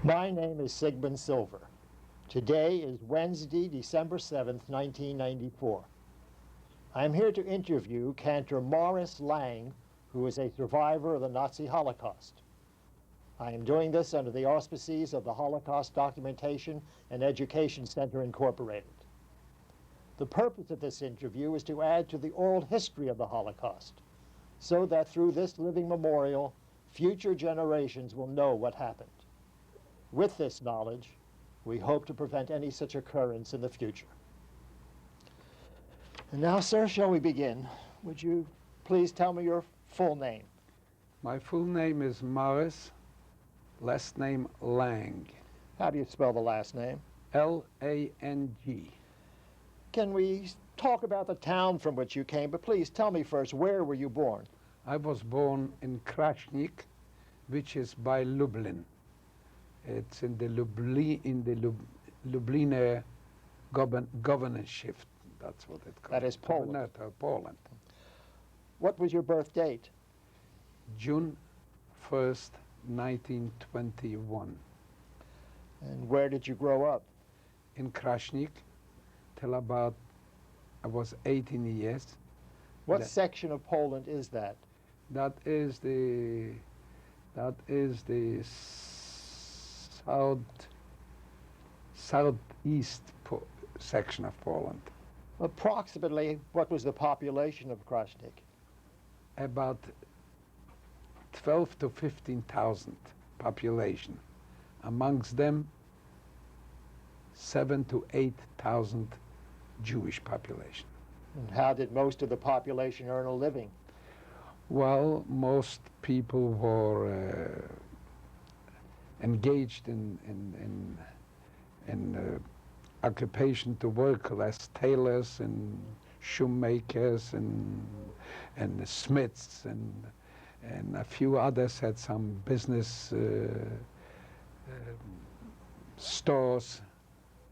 My name is Sigmund Silver. Today is Wednesday, December 7th, 1994. I am here to interview Cantor Morris Lang, who is a survivor of the Nazi Holocaust. I am doing this under the auspices of the Holocaust Documentation and Education Center, Incorporated. The purpose of this interview is to add to the oral history of the Holocaust, so that through this living memorial, future generations will know what happened. With this knowledge, we hope to prevent any such occurrence in the future. And now, sir, shall we begin? Would you please tell me your full name? My full name is Morris, last name Lang, How do you spell the last name? L-A-N-G. Can we talk about the town from which you came, but please tell me first, where were you born? I was born in Krasnik, which is by Lublin. It's in the Lubliner governorship. That's what it's called. That is Poland. Governorate, Poland. What was your birth date? June 1st, 1921. And where did you grow up? In Krasnik till about I was 18 years. What That- section of Poland is that? That is the southeast section of Poland. Approximately, what was the population of Krasnik? About 12 to 15,000 population. Amongst them, 7 to 8,000 Jewish population. And how did most of the population earn a living? Well, most people were engaged in occupation to work as tailors and shoemakers and smiths and a few others had some business stores.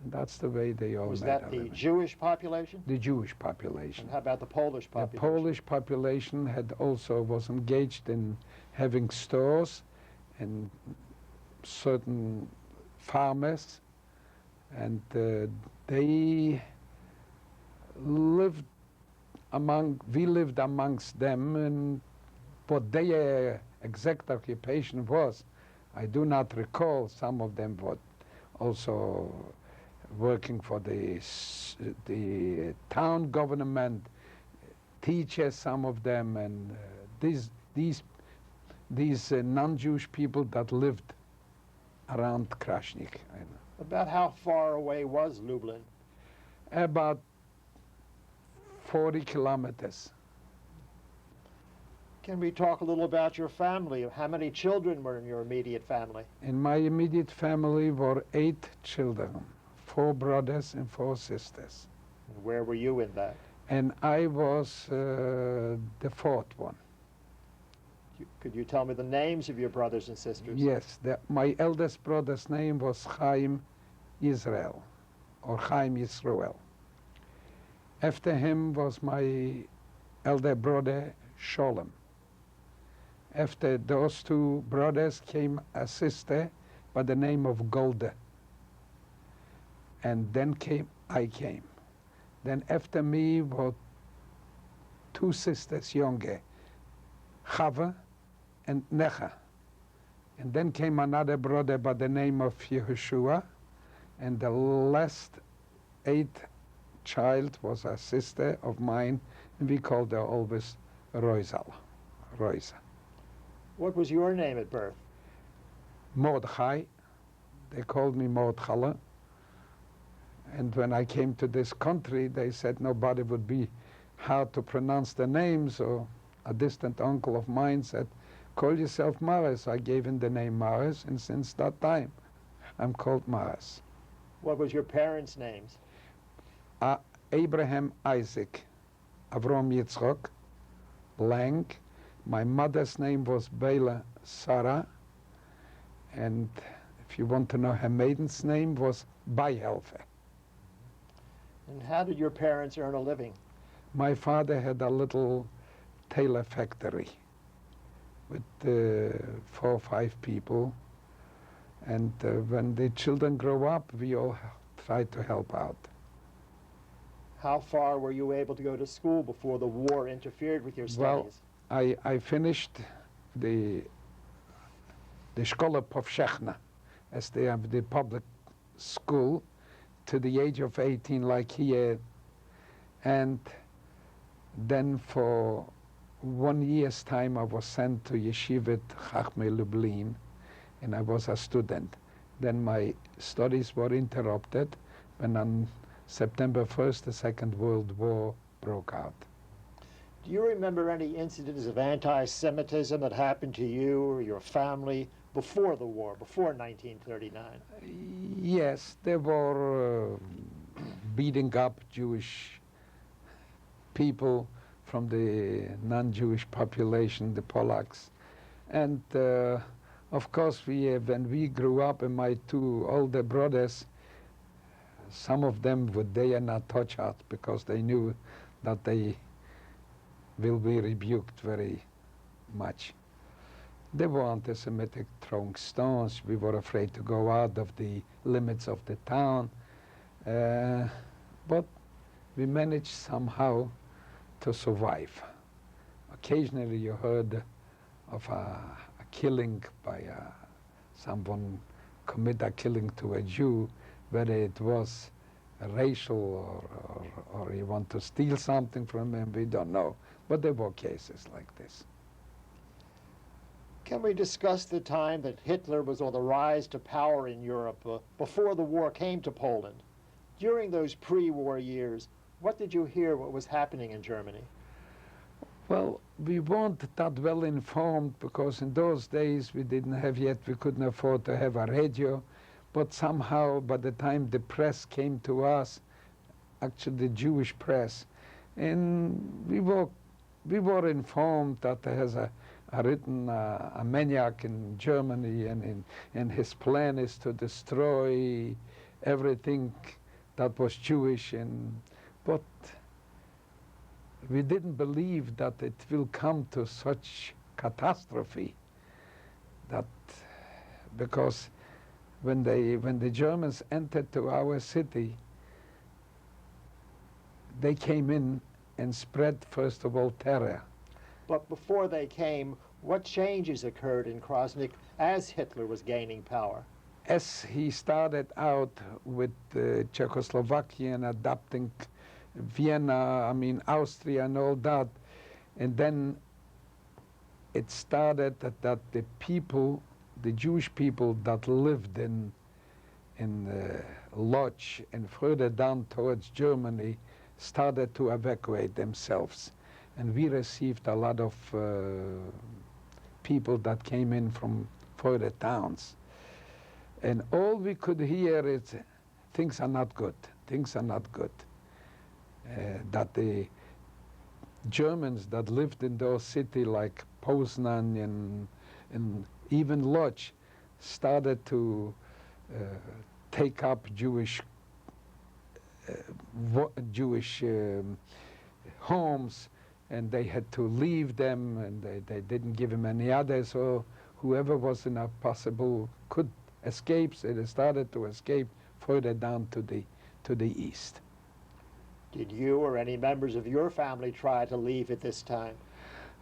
That's the way they all Was made that a the living. Jewish population? The Jewish population. And how about the Polish The population? Polish population had also was engaged in having stores and certain farmers, and we lived amongst them, and what their exact occupation was, I do not recall. Some of them were also working for the town government, teachers, some of them, and these non-Jewish people that lived around Krasnik. About how far away was Lublin? About 40 kilometers. Can we talk a little about your family? How many children were in your immediate family? In my immediate family were 8 children, 4 brothers and 4 sisters. And where were you in that? And I was the 4th one. Could you tell me the names of your brothers and sisters? Yes, my eldest brother's name was Chaim Israel, or Chaim Yisrael. After him was my elder brother Sholem. After those 2 brothers came a sister by the name of Golda. And then I came. Then after me were 2 sisters younger, Chava and Necha. And then came another brother by the name of Yehoshua, and the last 8th child was a sister of mine, and we called her always Roisa. What was your name at birth? Mordechai. They called me Mordechai. And when I came to this country, they said nobody would be hard to pronounce the name, so a distant uncle of mine said, call yourself Morris. I gave him the name Morris, and since that time, I'm called Morris. What was your parents' names? Abraham Isaac, Avram Yitzchok, Lang. My mother's name was Bela Sarah, and if you want to know her maiden's name was Beihelfer. And how did your parents earn a living? My father had a little tailor factory with 4 or 5 people, And when the children grow up, we all try to help out. How far were you able to go to school before the war interfered with your Well, studies? I finished the Szkoła Powszechna, as they have the public school, to the age of 18 like here. And then for 1 year's time I was sent to Yeshivat Chachmei Lublin, and I was a student. Then my studies were interrupted when on September 1st the Second World War broke out. Do you remember any incidents of anti-Semitism that happened to you or your family before the war, before 1939? Yes, they were beating up Jewish people from the non-Jewish population, the Polacks. And of course, when we grew up, and my two older brothers, some of them would dare not touch us because they knew that they will be rebuked very much. They were anti-Semitic, throwing stones. We were afraid to go out of the limits of the town. But we managed somehow to survive. Occasionally you heard of a killing by someone commit a killing to a Jew, whether it was racial or you want to steal something from him, we don't know. But there were cases like this. Can we discuss the time that Hitler was on the rise to power in Europe before the war came to Poland? During those pre-war years, what did you hear what was happening in Germany? Well, we weren't that well informed because in those days we couldn't afford to have a radio, but somehow by the time the press came to us, actually the Jewish press, and we were informed that there has a maniac in Germany, and his plan is to destroy everything that was Jewish, but we didn't believe that it will come to such catastrophe. That because when the Germans entered to our city, they came in and spread, first of all, terror. But before they came, what changes occurred in Krasnik as Hitler was gaining power? As he started out with Czechoslovakia and adopting Vienna, Austria and all that, and then it started that the people, the Jewish people that lived in Lodz and further down towards Germany started to evacuate themselves. And we received a lot of people that came in from further towns. And all we could hear is, things are not good, things are not good. That the Germans that lived in those cities like Poznan and even Lodz started to take up Jewish homes, and they had to leave them, and they didn't give them any others. So whoever was in a possible could escape, so they started to escape further down to the east. Did you or any members of your family try to leave at this time?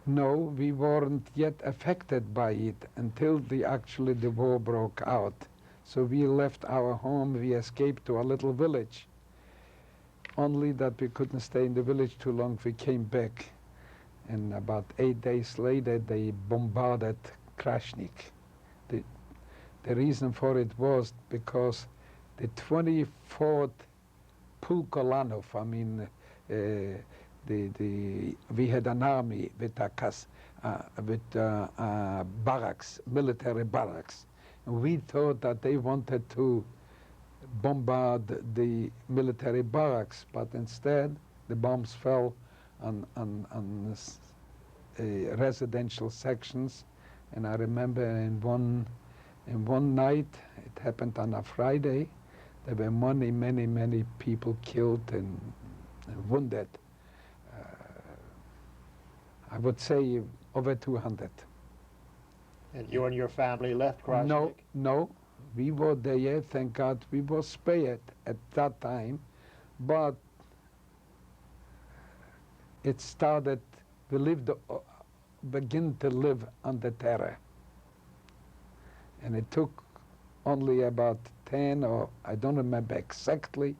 No, we weren't yet affected by it until actually the war broke out. So we left our home, we escaped to a little village. Only that we couldn't stay in the village too long, we came back. And about 8 days later, they bombarded Krasnik. The reason for it was because the 24th Pukolanov, we had an army with barracks, military barracks. And we thought that they wanted to bombard the military barracks, but instead the bombs fell on residential sections. And I remember in one night, it happened on a Friday, there were many people killed and wounded. I would say over 200. And you and your family left Krasnik? No, We were there, thank God, we were spared at that time, but it started, we begin to live under terror. And it took only about 10, or I don't remember exactly,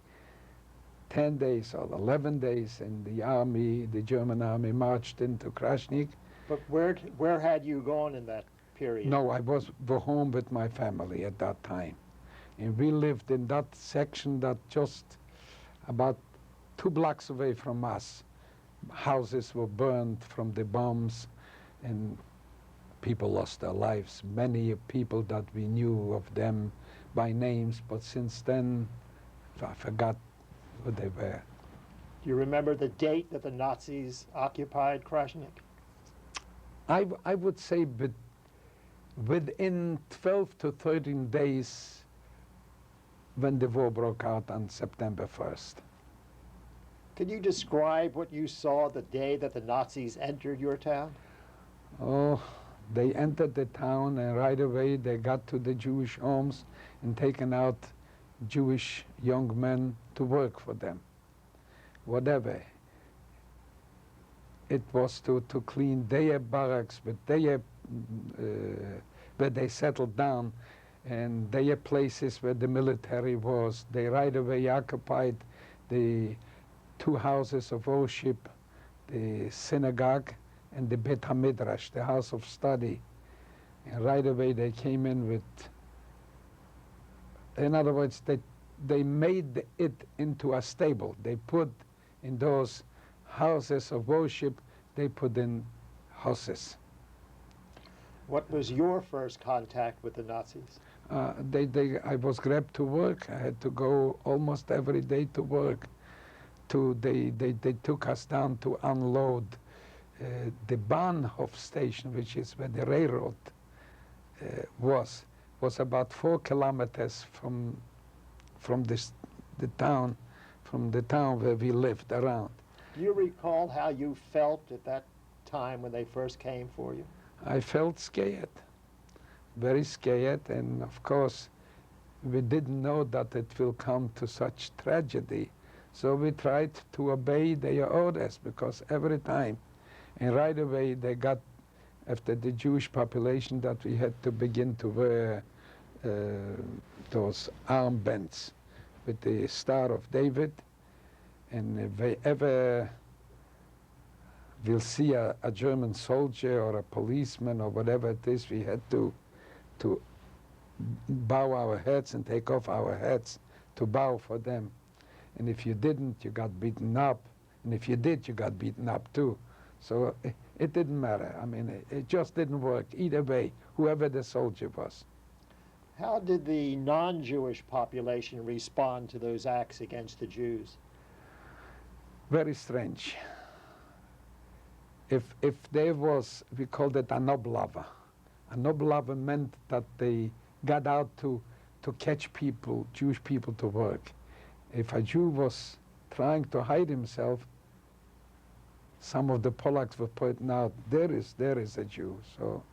10 days or 11 days, and the army, the German army, marched into Krasnik. But where had you gone in that period? No, I was home with my family at that time. And we lived in that section that just about 2 blocks away from us. Houses were burned from the bombs, and people lost their lives. Many people that we knew of them by names, but since then, I forgot who they were. Do you remember the date that the Nazis occupied Krasnik? I would say within 12 to 13 days when the war broke out on September 1st. Could you describe what you saw the day that the Nazis entered your town? Oh, they entered the town, and right away they got to the Jewish homes and taken out Jewish young men to work for them. Whatever. It was to clean their barracks, with their, where they settled down, and their places where the military was. They right away occupied the 2 houses of worship, the synagogue and the Bet HaMidrash, the house of study. And right away they came in with, in other words, they made it into a stable. They put in those houses of worship, they put in horses. What was your first contact with the Nazis? I was grabbed to work. I had to go almost every day to work. They took us down to unload the Bahnhof station, which is where the railroad was about 4 kilometers from the town where we lived around. Do you recall how you felt at that time when they first came for you? I felt scared, very scared, and of course we didn't know that it will come to such tragedy. So we tried to obey their orders, because every time, and right away they got, after the Jewish population, that we had to begin to wear those armbands with the Star of David. And if they ever will see a German soldier or a policeman or whatever it is, we had to bow our heads and take off our hats to bow for them. And if you didn't, you got beaten up. And if you did, you got beaten up too. So it didn't matter. I mean, it just didn't work either way, whoever the soldier was. How did the non-Jewish population respond to those acts against the Jews? Very strange. If there was, we called it a noblava. A noblava meant that they got out to catch people, Jewish people, to work. If a Jew was trying to hide himself, some of the Polacks were pointing out, there is a Jew. So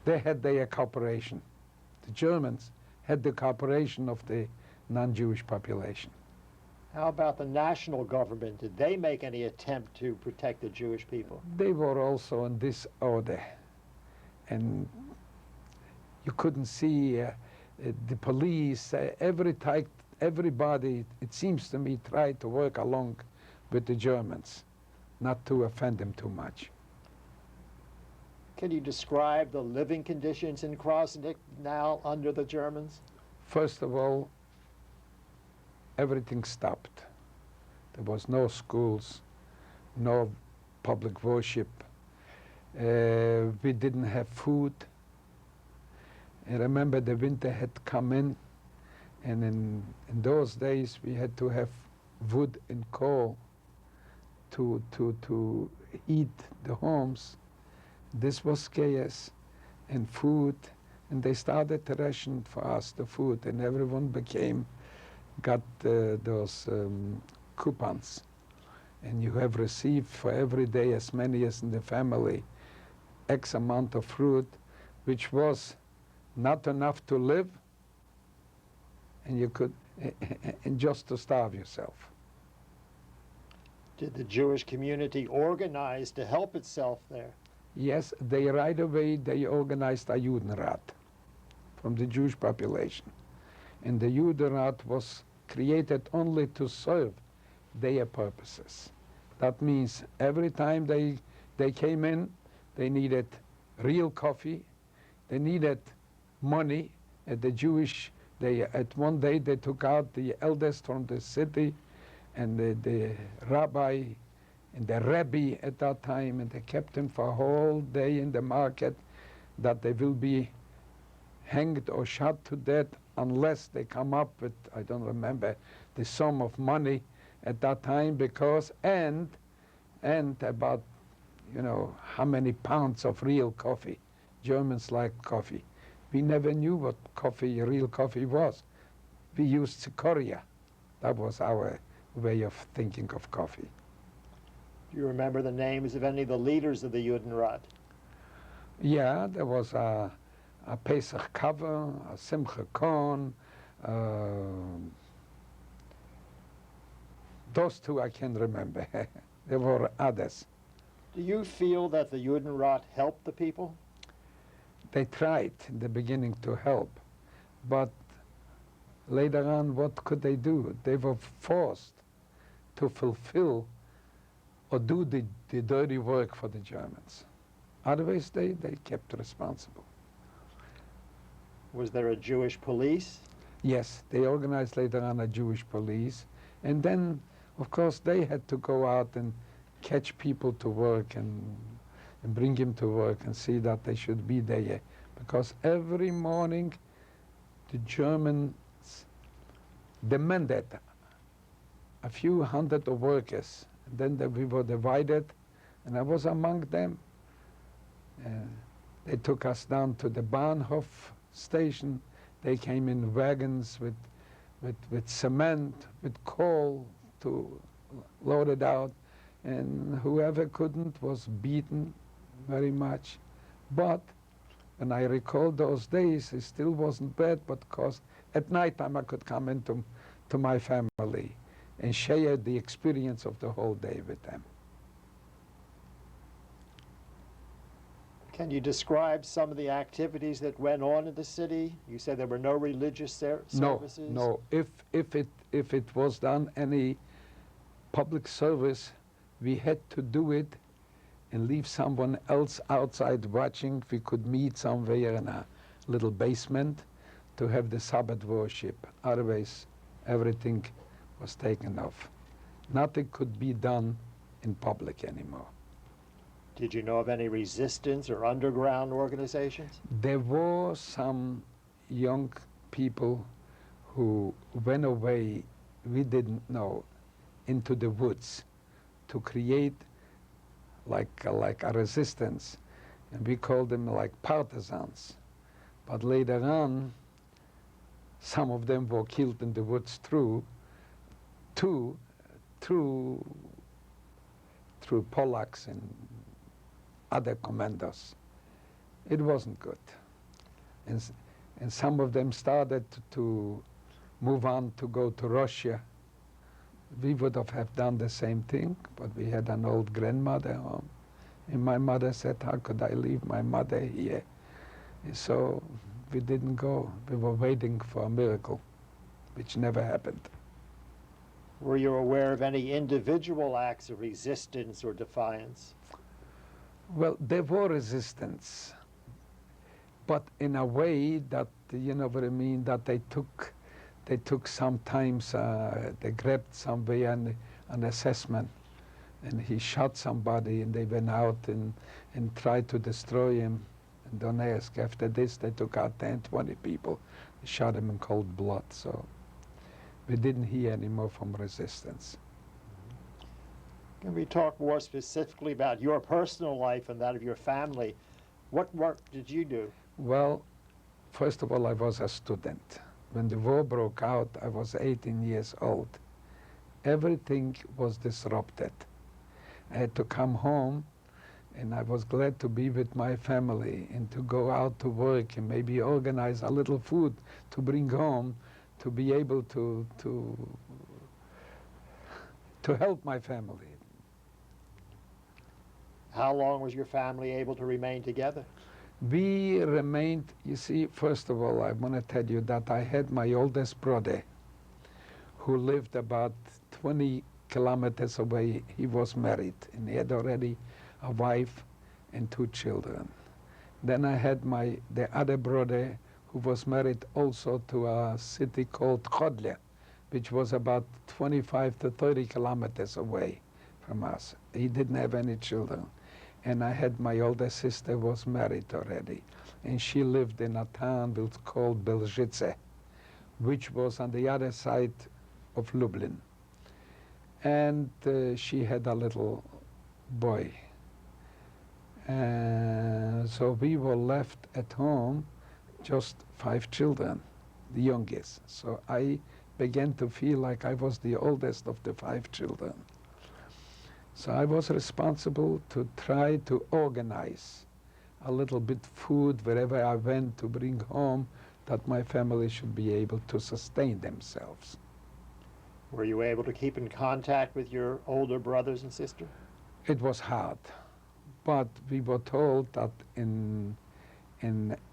they had their cooperation. The Germans had the cooperation of the non-Jewish population. How about the national government? Did they make any attempt to protect the Jewish people? They were also in this order. And you couldn't see the police, everybody, it seems to me, tried to work along with the Germans, not to offend them too much. Can you describe the living conditions in Krasnik now under the Germans? First of all, everything stopped. There was no schools, no public worship. We didn't have food. I remember the winter had come in, and in those days we had to have wood and coal to heat the homes. This was scarce, and food, and they started to ration for us the food, and everyone got those coupons, and you have received for every day, as many as in the family, X amount of fruit, which was not enough to live, and you could, and just to starve yourself. Did the Jewish community organize to help itself there? Yes, they right away, they organized a Judenrat from the Jewish population. And the Judenrat was created only to serve their purposes. That means every time they came in, they needed real coffee, they needed money. At the Jewish, at one day they took out the eldest from the city and the rabbi and the Rebbe at that time, and they kept him for a whole day in the market, that they will be hanged or shot to death unless they come up with, I don't remember, the sum of money at that time, because, and about, you know, how many pounds of real coffee. Germans liked coffee. We never knew what coffee, real coffee was. We used cicoria. That was our way of thinking of coffee. Do you remember the names of any of the leaders of the Judenrat? Yeah, there was a Pesach Kava, a Simcha Kohn. Those two I can remember. There were others. Do you feel that the Judenrat helped the people? They tried in the beginning to help, but later on, what could they do? They were forced to fulfill or do the dirty work for the Germans. Otherwise, they kept responsible. Was there a Jewish police? Yes, they organized later on a Jewish police, and then, of course, they had to go out and catch people to work and bring them to work and see that they should be there. Because every morning, the Germans demanded a few hundred of workers. And then we were divided, and I was among them. They took us down to the Bahnhof station. They came in wagons with cement, with coal to load it out. And whoever couldn't was beaten very much. But when I recall those days, it still wasn't bad, because at night time I could come into my family and share the experience of the whole day with them. Can you describe some of the activities that went on in the city? You said there were no religious services? No. If it was done, any public service, we had to do it and leave someone else outside watching. We could meet somewhere in a little basement to have the Sabbath worship. Otherwise, everything was taken off. Nothing could be done in public anymore. Did you know of any resistance or underground organizations? There were some young people who went away, we didn't know, into the woods to create like a resistance, and we called them like partisans. But later on, some of them were killed in the woods through Polacks and other commandos. It wasn't good. And some of them started to move on to go to Russia. We would have done the same thing, but we had an old grandmother home. And my mother said, how could I leave my mother here? And so we didn't go. We were waiting for a miracle, which never happened. Were you aware of any individual acts of resistance or defiance? Well, there were resistance, but in a way that, you know what I mean, that they took sometimes, they grabbed somebody an assessment, and he shot somebody, and they went out and tried to destroy him. And don't ask, after this, they took out 10, 20 people, they shot him in cold blood, so we didn't hear any more from resistance. Can we talk more specifically about your personal life and that of your family? What work did you do? Well, first of all, I was a student. When the war broke out, I was 18 years old. Everything was disrupted. I had to come home, and I was glad to be with my family and to go out to work and maybe organize a little food to bring home to be able to help my family. How long was your family able to remain together? We remained, you see, first of all, I want to tell you that I had my oldest brother who lived about 20 kilometers away. He was married and he had already a wife and 2 children. Then I had the other brother who was married also to a city called Chodle, which was about 25 to 30 kilometers away from us. He didn't have any children. And I had my older sister was married already. And she lived in a town called Belzice, which was on the other side of Lublin. And she had a little boy. So we were left at home, just 5 children, the youngest. So I began to feel like I was the oldest of the 5 children. So I was responsible to try to organize a little bit food wherever I went to bring home, that my family should be able to sustain themselves. Were you able to keep in contact with your older brothers and sister? It was hard, but we were told that in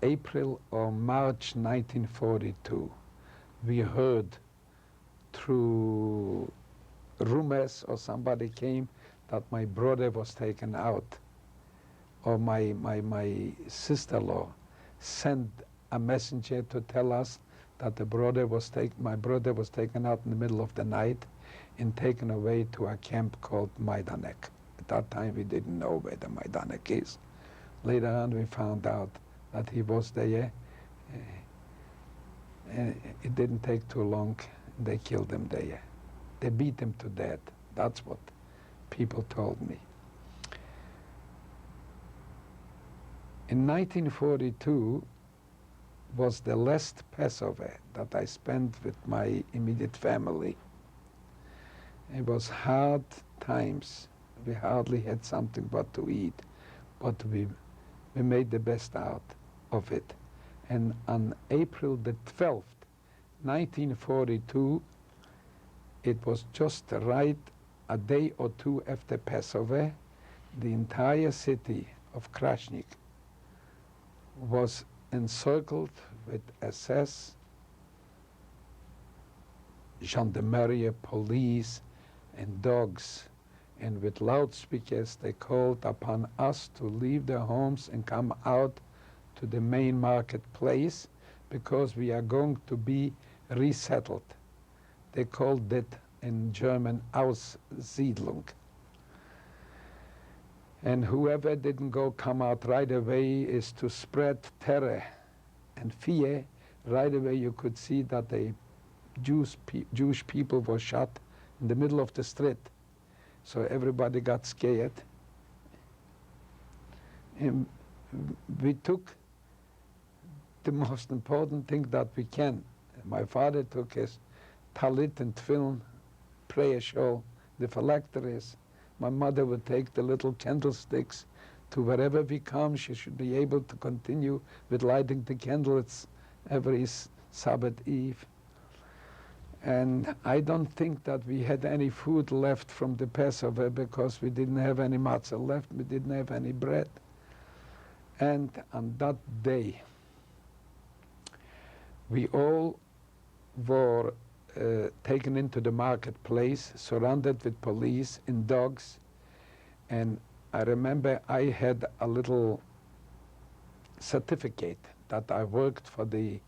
April or March 1942, we heard through rumors, or somebody came, that my brother was taken out, or my sister-in-law sent a messenger to tell us that my brother was taken out in the middle of the night and taken away to a camp called Majdanek. At that time we didn't know where the Majdanek is. Later on we found out that he was there. And it didn't take too long, they killed him there. They beat him to death. That's what people told me. In 1942 was the last Passover that I spent with my immediate family. It was hard times. We hardly had something but to eat, but we made the best out of it. And on April the 12th, 1942, it was just right a day or two after Passover, the entire city of Krasnik was encircled with SS, gendarmerie, police, and dogs. And with loudspeakers, they called upon us to leave their homes and come out to the main marketplace because we are going to be resettled. They called it in German Aussiedlung. And whoever didn't come out right away is to spread terror and fear. Right away you could see that the Jewish people were shot in the middle of the street. So everybody got scared. And we took the most important thing that we can. My father took his talit and tefillin, prayer shawl, the phylacteries. My mother would take the little candlesticks to wherever we come. She should be able to continue with lighting the candles every Sabbath Eve. And I don't think that we had any food left from the Passover because we didn't have any matzah left, we didn't have any bread. And on that day, we all were taken into the marketplace, surrounded with police and dogs. And I remember I had a little certificate that I worked for the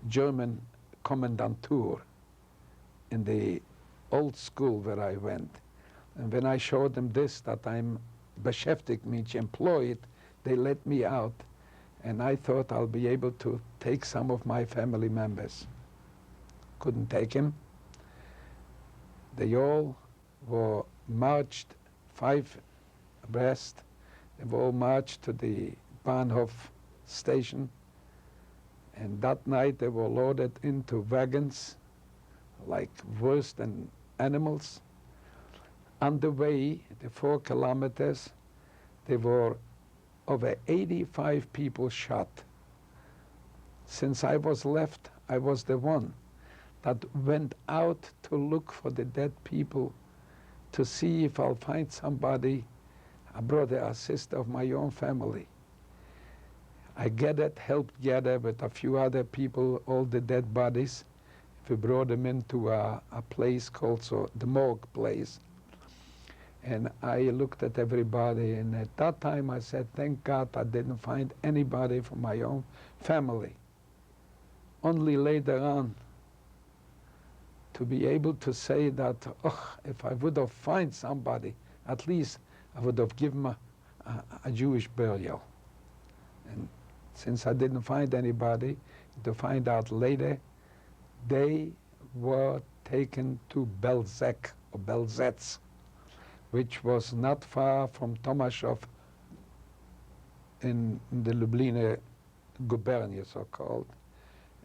German Kommandantur in the old school where I went. And when I showed them this, that I'm beschäftigt, means employed, they let me out. And I thought I'll be able to take some of my family members. Couldn't take him. They all were marched 5 abreast. They were all marched to the Bahnhof station. And that night they were loaded into wagons, like worse than animals. On the way, the 4 kilometers, there were over 85 people shot. Since I was left, I was the one that went out to look for the dead people to see if I'll find somebody, a brother or sister of my own family. I helped gather with a few other people all the dead bodies. We brought them into a place called the morgue place. And I looked at everybody, and at that time I said, thank God I didn't find anybody from my own family. Only later on to be able to say that, oh, if I would have found somebody, at least I would have given a Jewish burial. And since I didn't find anybody, to find out later, they were taken to Belzec, or Belzetz, which was not far from Tomaszów in the Lublin gubernia, so-called.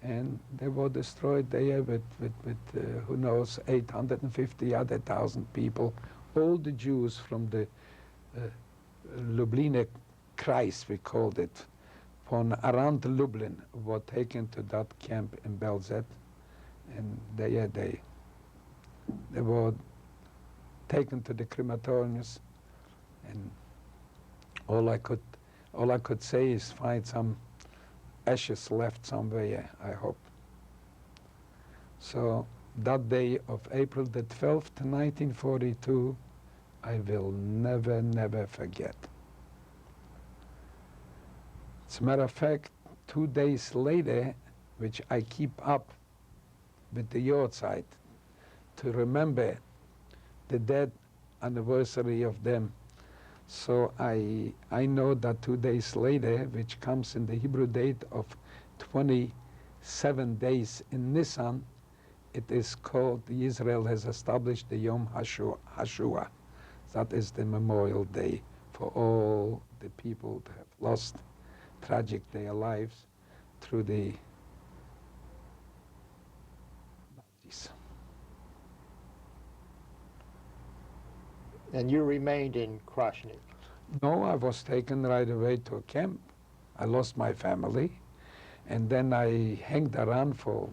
And they were destroyed there with who knows, 850 other thousand people. All the Jews from the Lublin Kreis, we called it, from around Lublin were taken to that camp in Belzet. And they were taken to the crematoriums, and all I could say is find some ashes left somewhere, I hope. So that day of April the 12th, 1942, I will never, never forget. As a matter of fact, 2 days later, which I keep up with the Yortzeit to remember the dead anniversary of them. So I know that 2 days later, which comes in the Hebrew date of 27 days in Nisan, it is called, Israel has established the Yom HaShoah. That is the memorial day for all the people that have lost tragic their lives through the Nazis. And you remained in Krasny? No, I was taken right away to a camp. I lost my family, and then I hanged around for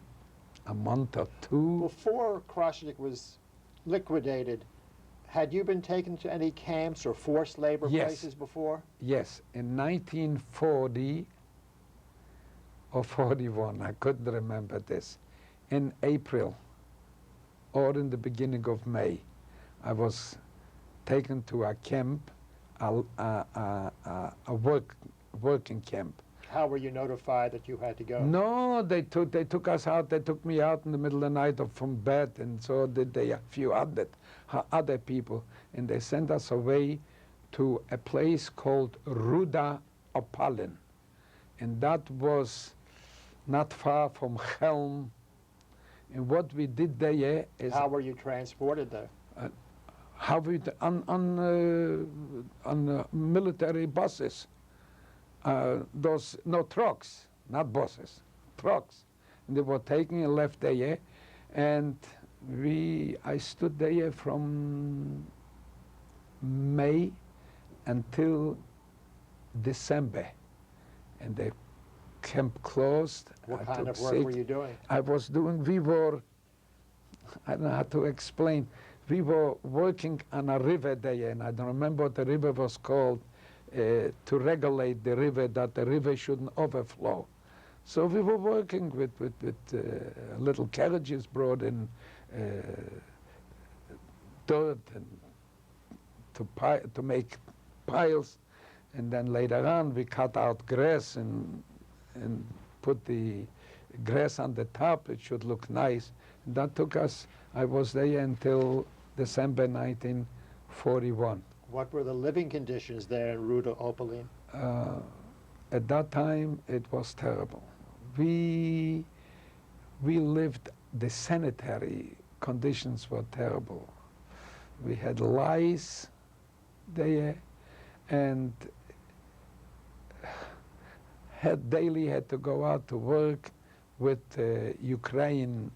a month or two. Before Krasny was liquidated, had you been taken to any camps or forced labor places before? Yes, in 1940 or 41, I couldn't remember this, in April or in the beginning of May, I was taken to a camp, a working camp. How were you notified that you had to go? No, they took us out. They took me out in the middle of the night from bed, and so did they a few other people, and they sent us away to a place called Ruda Opalin, and that was not far from Chelm. And what we did there is... How were you transported there? How we on military buses. Those, no, trucks, not buses, trucks. And they were taken and left there, and I stood there from May until December, and the camp closed. What kind of work were you doing? I was doing, I don't know how to explain, we were working on a river there, and I don't remember what the river was called, to regulate the river, that the river shouldn't overflow. So we were working with little carriages brought in dirt and to make piles, and then later on we cut out grass and put the grass on the top. It should look nice. And that took us, I was there until December 1941. What were the living conditions there in Ruda Opalin? At that time, it was terrible. We lived, the sanitary conditions were terrible. We had lice there, and daily had to go out to work with Ukraine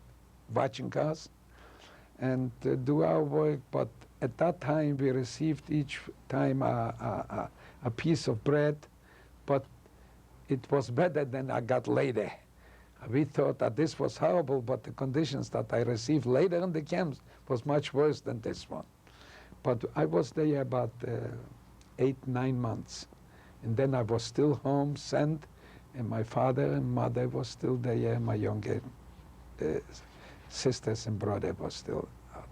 watching us and do our work, but at that time we received each time a piece of bread, but it was better than I got later. We thought that this was horrible, but the conditions that I received later in the camps was much worse than this one. But I was there about 8-9 months. And then I was still home, sent, and my father and mother was still there. My younger sisters and brother was still out.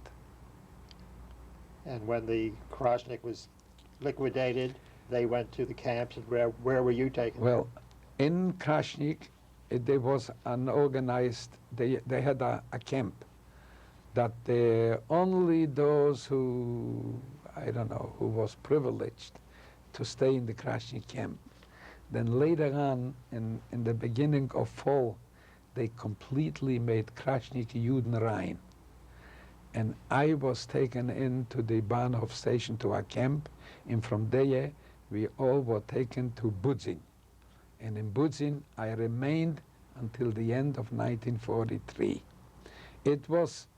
And when the Krasnik was liquidated, they went to the camps. And where were you taken? Well, in Krasnik, there was an organized, they had a camp that only those who, I don't know, who was privileged to stay in the Krasnik camp. Then later on, in the beginning of fall, they completely made Krasnik Judenrein. And I was taken into the Bahnhof station to a camp, and from there we all were taken to Budzin. And in Budzin I remained until the end of 1943. It was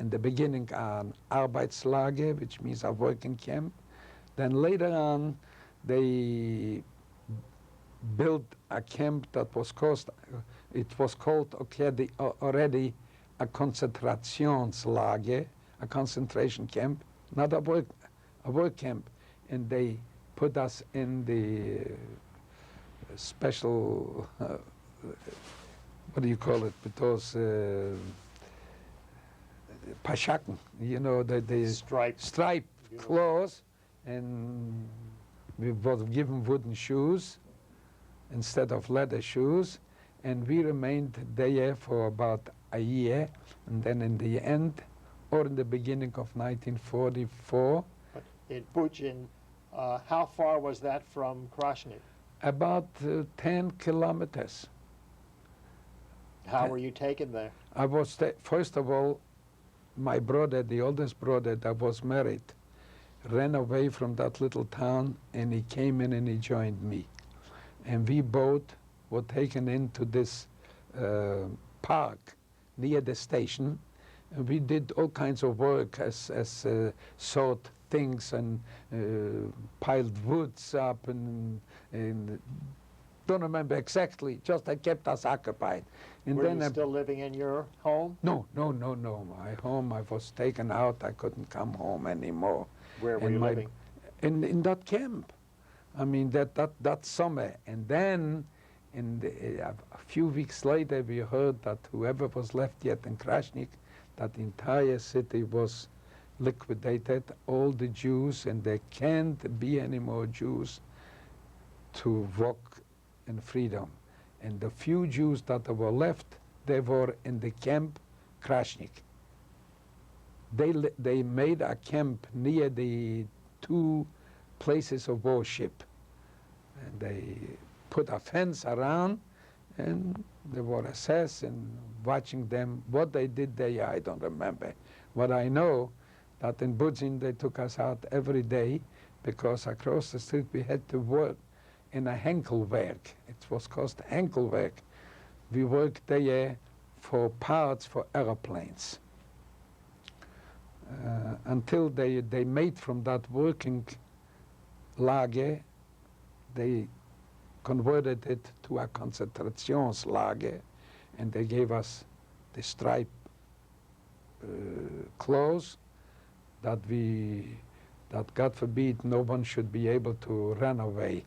in the beginning an Arbeitslager, which means a working camp. Then later on they built a camp that was called, already a Konzentrationslager, a concentration camp, not a work camp. And they put us in the special, what do you call it, with those pashaken, you know, the stripe clothes, and we were given wooden shoes instead of leather shoes, and we remained there for about a year, and then in the end, or in the beginning of 1944. In Budzin, how far was that from Krasnik? About 10 kilometers. How were you taken there? I was, first of all, my brother, the oldest brother that was married, ran away from that little town, and he came in and he joined me. And we both were taken into this park near the station, and we did all kinds of work as sort things and piled woods up, and don't remember exactly, just I kept us occupied. And were then you still living in your home? No. My home, I was taken out. I couldn't come home anymore. Where were you living? In that camp. I mean, that summer. And then a few weeks later, we heard that whoever was left yet in Krasnik, that the entire city was liquidated, all the Jews, and there can't be any more Jews to walk in freedom. And the few Jews that were left, they were in the camp Krasnik. They made a camp near the two places of worship. And they put a fence around, and they were assessed and watching them. What they did there, I don't remember. What I know, that in Budzin they took us out every day, because across the street we had to work in a Henkelwerk. It was called Henkelwerk. We worked there for parts for airplanes. Until they made from that working lager, they converted it to a Konzentrationslager, and they gave us the stripe clothes that God forbid no one should be able to run away.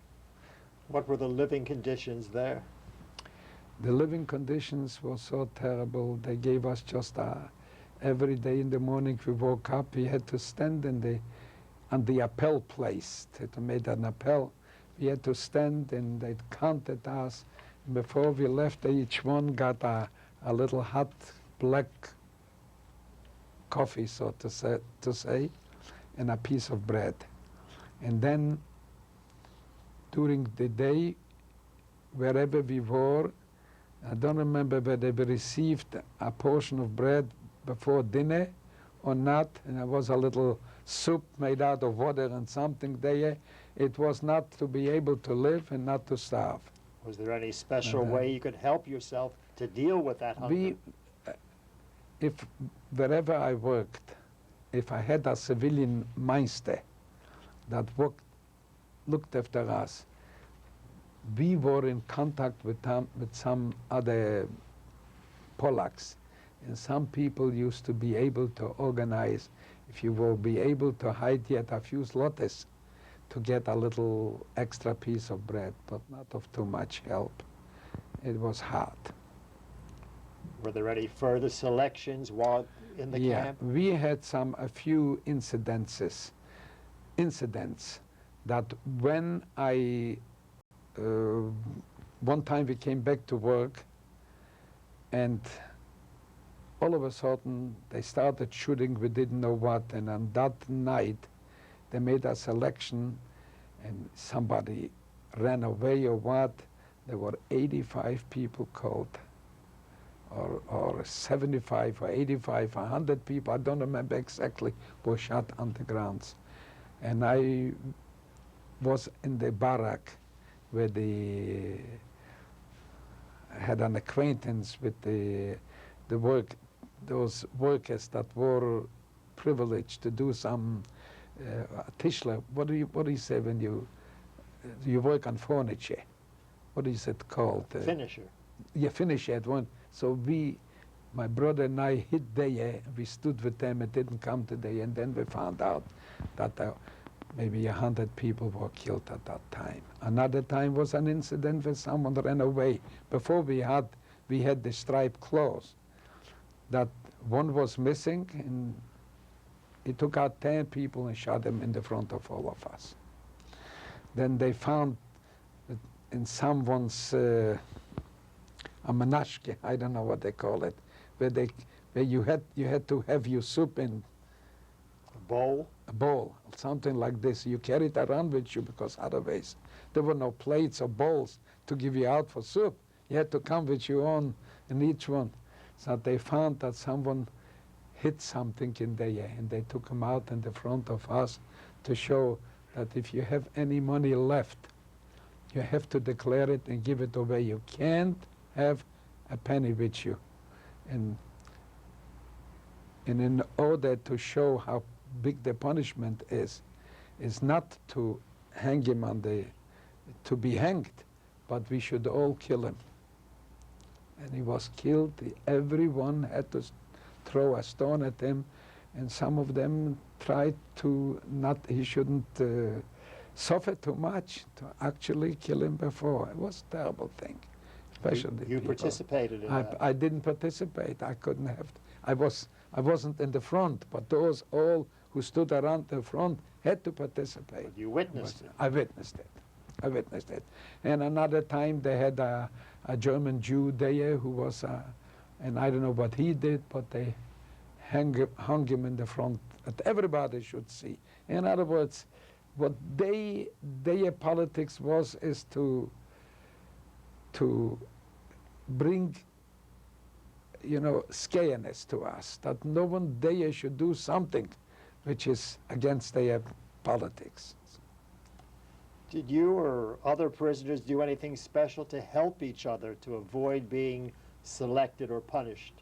What were the living conditions there? The living conditions were so terrible. They gave us just every day in the morning we woke up, we had to stand on the appel place. They made an appel. We had to stand, and they counted us. Before we left, each one got a little hot black coffee, so to say, and a piece of bread. And then during the day, wherever we were, I don't remember whether we received a portion of bread before dinner or not, and there was a little soup made out of water and something there. It was not to be able to live and not to starve. Was there any special way you could help yourself to deal with that hunger? If wherever I worked, if I had a civilian meister that looked after us, we were in contact with some other Polacks, and some people used to be able to organize, if you will be able to hide yet a few zlotys to get a little extra piece of bread, but not of too much help. It was hard. Were there any further selections while in the Yeah, camp? we had a few incidents that when one time we came back to work, and all of a sudden they started shooting, we didn't know what, and on that night they made a selection and somebody ran away or what. There were 85 people killed, or 75 or 85, 100 people, I don't remember exactly, were shot on the grounds. And I was in the barrack where I had an acquaintance with those workers that were privileged to do some tischler. What do you say when you work on furniture? What is it called? Finisher. Yeah, finisher at one. So my brother and I hid there. We stood with them. It didn't come today, and then we found out that maybe 100 people were killed at that time. Another time was an incident where someone ran away. Before we had the striped clothes. That one was missing, and he took out 10 people and shot them in the front of all of us. Then they found in someone's a menashke, I don't know what they call it, where you had to have your soup in a bowl, something like this. You carry it around with you because otherwise there were no plates or bowls to give you out for soup. You had to come with your own in each one. So they found that someone hid something in there, and they took him out in the front of us to show that if you have any money left, you have to declare it and give it away. You can't have a penny with you. And in order to show how big the punishment is not to hang him to be hanged, but we should all kill him. And he was killed. Everyone had to throw a stone at him, and some of them tried to he shouldn't suffer too much, to actually kill him before. It was a terrible thing, especially You people. participated in that? I didn't participate. I couldn't have. I wasn't in the front, but those all who stood around the front had to participate. But you witnessed it? I witnessed it. And another time they had a German Jew there who was, and I don't know what he did, but they hung him in the front that everybody should see. In other words, what their politics is to bring, scariness to us, that no one there should do something which is against their politics. Did you or other prisoners do anything special to help each other to avoid being selected or punished?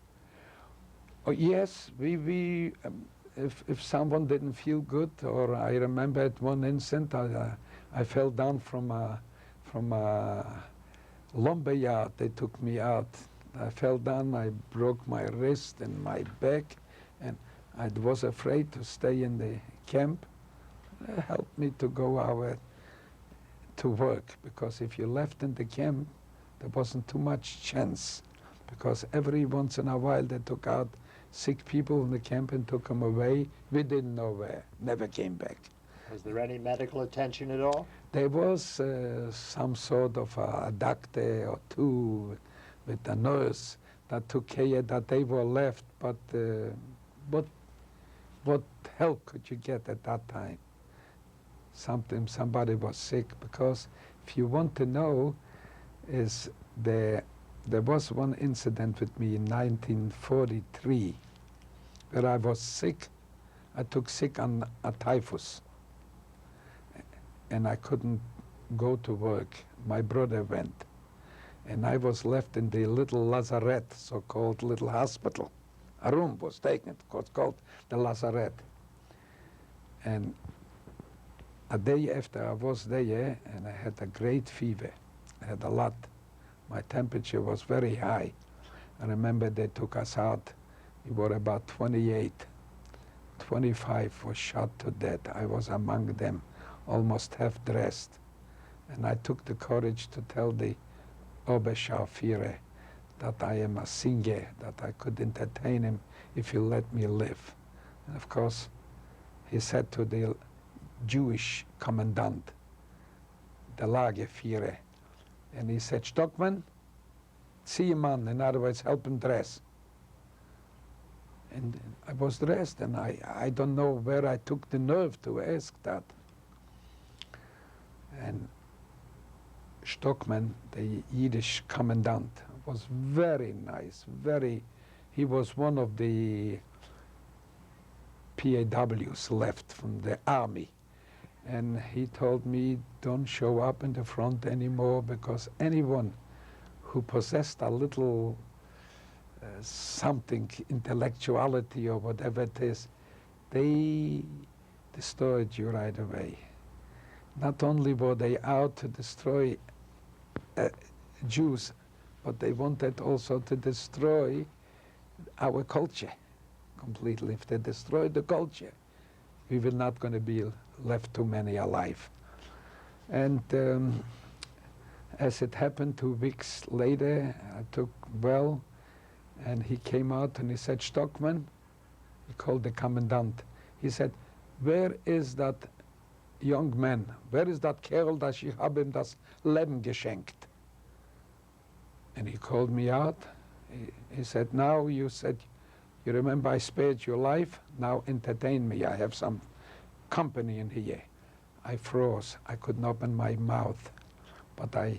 Oh, yes, if someone didn't feel good, or I remember at one instant I fell down from a lumber yard. They took me out. I fell down. I broke my wrist and my back, and I was afraid to stay in the camp. It helped me to go out to work, because if you left in the camp, there wasn't too much chance, because every once in a while they took out sick people in the camp and took them away. We didn't know where, never came back. Was there any medical attention at all? There was some sort of a doctor or two with a nurse that took care that they were left, but what help could you get at that time? Somebody was sick, because if you want to know, there was one incident with me in 1943 where I was sick. I took sick on a typhus, and I couldn't go to work. My brother went, and I was left in the little lazaret, so-called little hospital. A room was taken, it was called the lazaret. And a day after I was there, and I had a great fever. I had a lot. My temperature was very high. I remember they took us out. We were about 28. 25 were shot to death. I was among them, almost half dressed. And I took the courage to tell the Oberscharführer that I am a singer, that I could entertain him if he let me live. And of course, he said to the Jewish commandant, the Lagerführer, and he said, Stockman, zieh him on, in other words, help him dress. And I was dressed, and I don't know where I took the nerve to ask that. And Stockman, the Yiddish commandant, was very nice, he was one of the PAWs left from the army. And he told me, don't show up in the front anymore, because anyone who possessed a little something, intellectuality or whatever it is, they destroyed you right away. Not only were they out to destroy Jews, but they wanted also to destroy our culture completely. If they destroyed the culture, we were not going to be left too many alive. And as it happened, 2 weeks later, I took well, and he came out and he said, Stockman, he called the commandant. He said, where is that young man? Where is that Kerl, that ich habe ihm das Leben geschenkt? And he called me out. He said, now you said, you remember I spared your life? Now entertain me. I have some company in here. I froze. I couldn't open my mouth. But I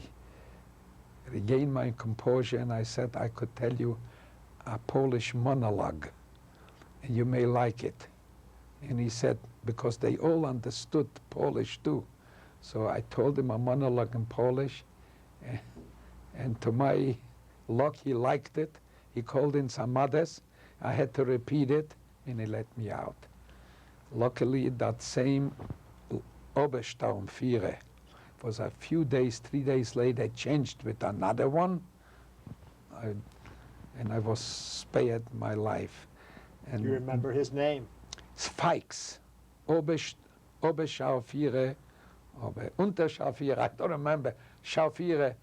regained my composure, and I said I could tell you a Polish monologue, and you may like it. And he said, because they all understood Polish too. So I told him a monologue in Polish, and to my luck, he liked it. He called in some others. I had to repeat it, and he let me out. Luckily, that same Obersturmführer was a few days, 3 days later, changed with another one, and I was spared my life. And Do you remember his name? Spikes, Oberscharführer, Unterscharführer, I don't remember, Scharführer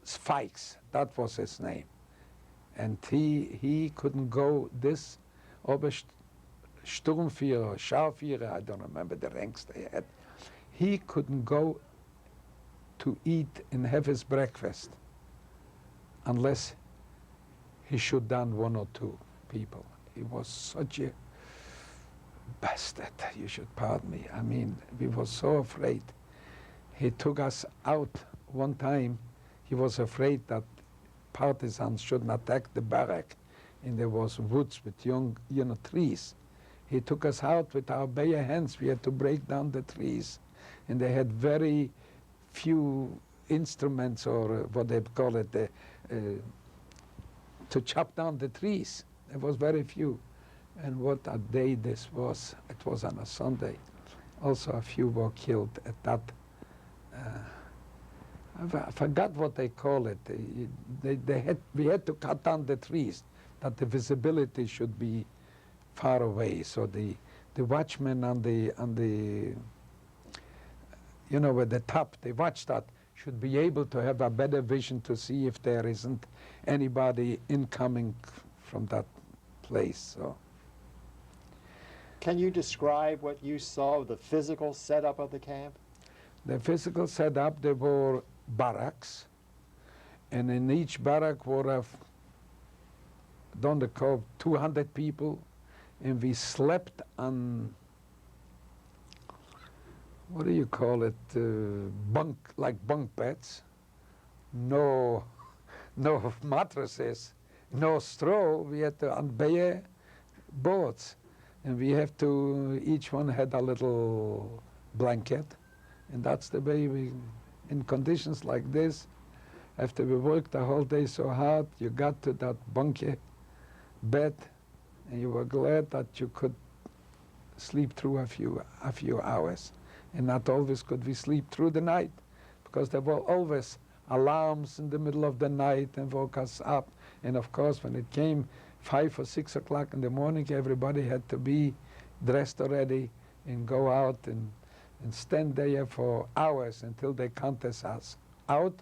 Spikes, that was his name. And he couldn't go, this Obersturmführer, Scharführer, I don't remember the ranks they had, he couldn't go to eat and have his breakfast unless he shoot down 1 or 2 people. He was such a bastard, you should pardon me. I mean, we were so afraid. He took us out one time. He was afraid that partisans shouldn't attack the barrack, and there was woods with young, trees. He took us out with our bare hands. We had to break down the trees, and they had very few instruments, or what they call it, to chop down the trees. There was very few. And what a day this was. It was on a Sunday. Also a few were killed at that. I forgot what they call it. We had to cut down the trees that the visibility should be far away. So the watchmen on the with the top, the watchtower, should be able to have a better vision to see if there isn't anybody incoming from that place. So. Can you describe what you saw, the physical setup of the camp? The physical setup, there were barracks, and in each barrack were, don't recall, 200 people, and we slept on, what do you call it, like bunk beds. No mattresses, no straw. We had to on bare boards, and we have to, each one had a little blanket, and that's the way we, in conditions like this, after we worked the whole day so hard, you got to that bunker bed, and you were glad that you could sleep through a few hours. And not always could we sleep through the night, because there were always alarms in the middle of the night and woke us up. And of course, when it came 5 or 6 o'clock in the morning, everybody had to be dressed already and go out and stand there for hours until they counted us out.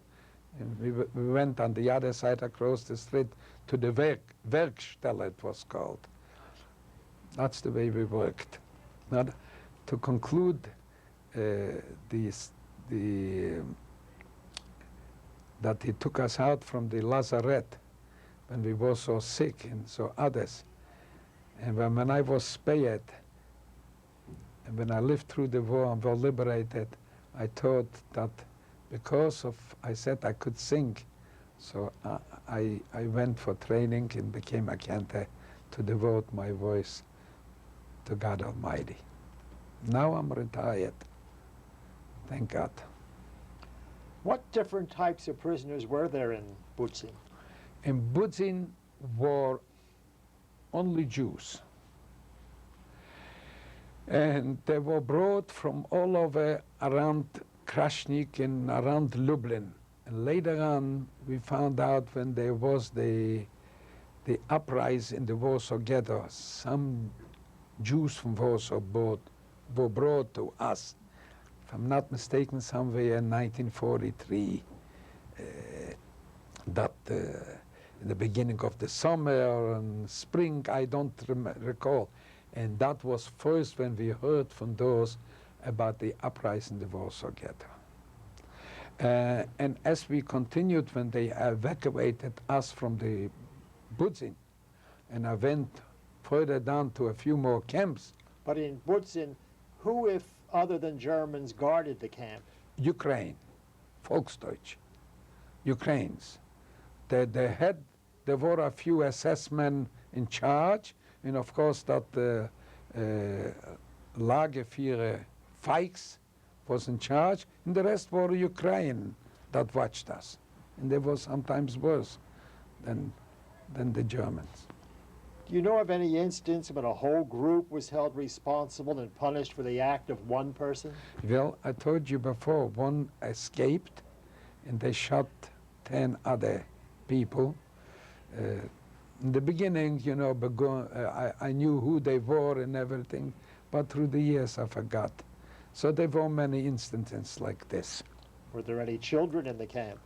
And we went on the other side across the street to the Werkstelle, it was called. That's the way we worked. Now, to conclude, that he took us out from the lazaret when we were so sick and so others. And when I was spared, and when I lived through the war and was liberated, I thought that because of, I said I could sing, so I went for training and became a cantor to devote my voice to God Almighty. Now I'm retired, thank God. What different types of prisoners were there in Butzin? In Butzin were only Jews. And they were brought from all over around Krasnik and around Lublin. And later on, we found out when there was the uprising in the Warsaw Ghetto, some Jews from Warsaw were brought to us. If I'm not mistaken, somewhere in 1943, in the beginning of the summer and spring, I don't recall. And that was first when we heard from those about the uprising in the Warsaw Ghetto. And as we continued, when they evacuated us from the Butzin, and I went further down to a few more camps. But in Butzin, who, if other than Germans, guarded the camp? Ukraine, Volksdeutsch, Ukrainians. There were a few SS men in charge, and of course that Lagerführer Fikes was in charge, and the rest were Ukraine that watched us. And they were sometimes worse than the Germans. Do you know of any instance when a whole group was held responsible and punished for the act of one person? Well, I told you before, one escaped, and they shot 10 other people. In the beginning, you know, I knew who they were and everything, but through the years I forgot. So there were many instances like this. Were there any children in the camp?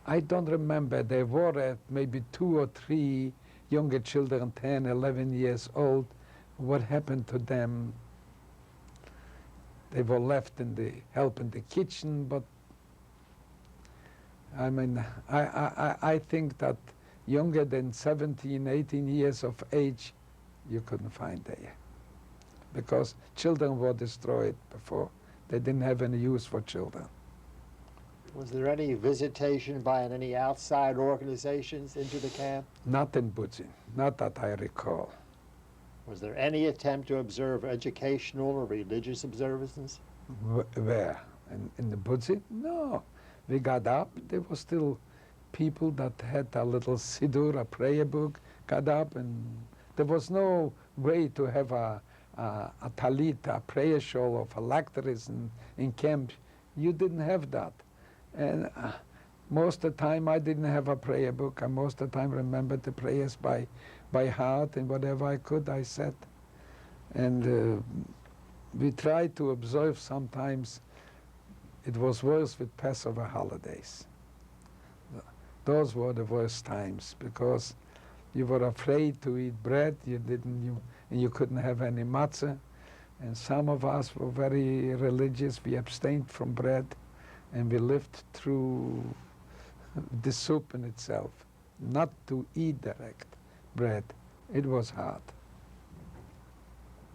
I don't remember. There were maybe 2 or 3 younger children, 10, 11 years old. What happened to them? They were left in the help in the kitchen, but I mean, I think that younger than 17, 18 years of age, you couldn't find there. Because children were destroyed before. They didn't have any use for children. Was there any visitation by any outside organizations into the camp? Not in Butzin, not that I recall. Was there any attempt to observe educational or religious observances? Where? In the Butzin? No. We got up, there were still people that had a little siddur, a prayer book, got up, and there was no way to have a talit, a prayer shawl of phylacteries in camp. You didn't have that. And most of the time I didn't have a prayer book. I most of the time remembered the prayers by heart, and whatever I could I said. And we tried to observe sometimes. It was worse with Passover holidays. Those were the worst times because you were afraid to eat bread. And you couldn't have any matzah. And some of us were very religious. We abstained from bread, and we lived through the soup in itself, not to eat direct bread. It was hard.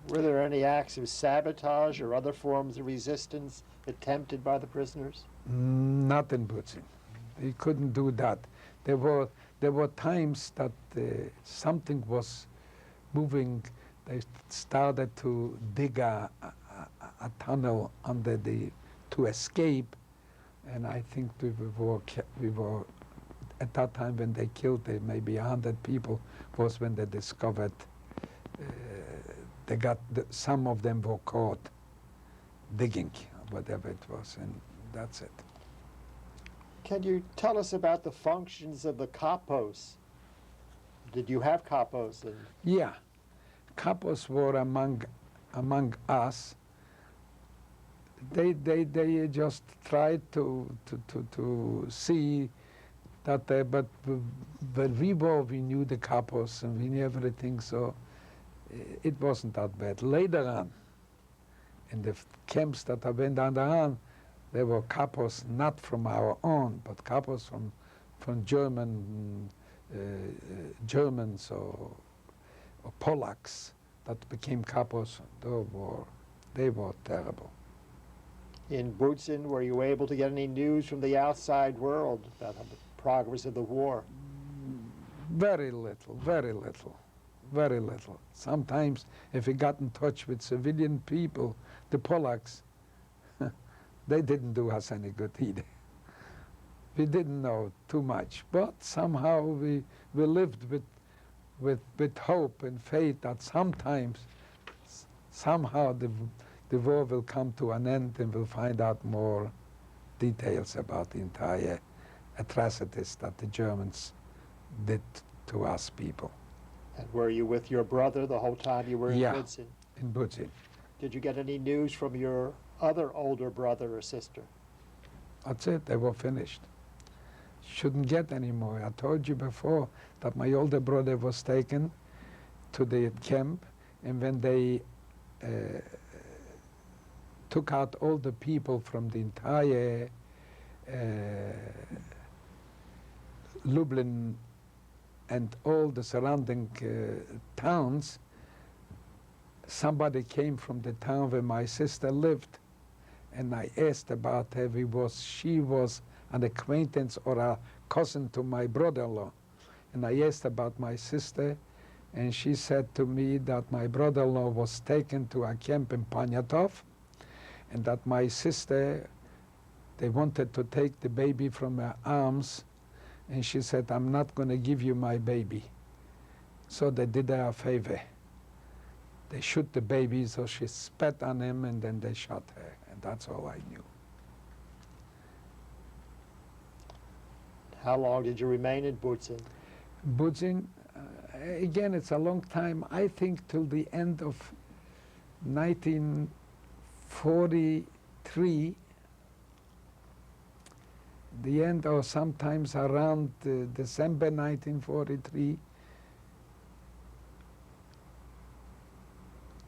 Were there any acts of sabotage or other forms of resistance attempted by the prisoners? Not in Butzin. They couldn't do that. There were times that something was moving. They started to dig a tunnel under to escape, and I think we were at that time when they killed maybe 100 people was when they discovered some of them were caught digging, whatever it was, and That's it. Can you tell us about the functions of the kapos? Did you have kapos? And Yeah, couples were among us. They just tried to see that, but when we knew the couples and we knew everything, so it wasn't that bad. Later on, in the camps that I went on, there were couples not from our own, but couples from Germans or Polacks that became couples. They were terrible. in Butzen, were you able to get any news from the outside world about the progress of the war? Very little, very little, very little. Sometimes if we got in touch with civilian people, the Polacks, they didn't do us any good either. We didn't know too much, but somehow we lived with hope and faith that somehow the war will come to an end and we'll find out more details about the entire atrocities that the Germans did to us people. And were you with your brother the whole time you were in Yeah. Butzen? In Butzen. Did you get any news from your other older brother or sister? That's it, they were finished. Shouldn't get any more. I told you before that my older brother was taken to the camp, and when they took out all the people from the entire Lublin and all the surrounding towns, somebody came from the town where my sister lived, and I asked about her. She was an acquaintance or a cousin to my brother-in-law. And I asked about my sister, and she said to me that my brother-in-law was taken to a camp in Poniatov, and that my sister, they wanted to take the baby from her arms, and she said, I'm not going to give you my baby. So they did her a favor. They shoot the baby, so she spat on him, and then they shot her, and that's all I knew. How long did you remain in Butzen? Butzen, again, it's a long time. I think till the end of 1943, the end or sometimes around December 1943,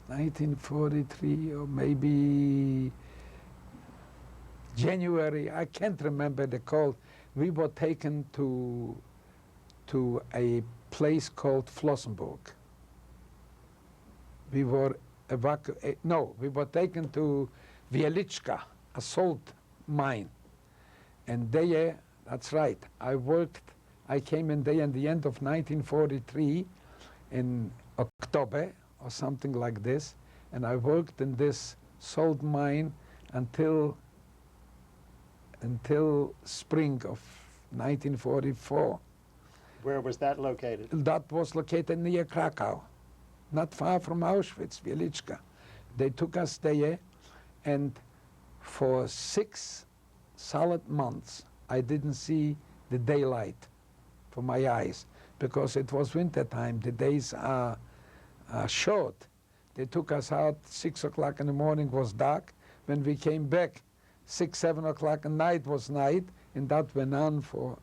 1943 or maybe January, I can't remember the call. We were taken to a place called Flossenburg. We were we were taken to Wieliczka, a salt mine. And there, that's right, I came in there in the end of 1943 in October or something like this, and I worked in this salt mine until spring of 1944. Where was that located? That was located near Krakow, not far from Auschwitz, Wieliczka. They took us there, and for 6 solid months, I didn't see the daylight for my eyes, because it was winter time. The days are short. They took us out, 6 o'clock in the morning was dark. When we came back, 6, 7 o'clock at night was night, and that went on for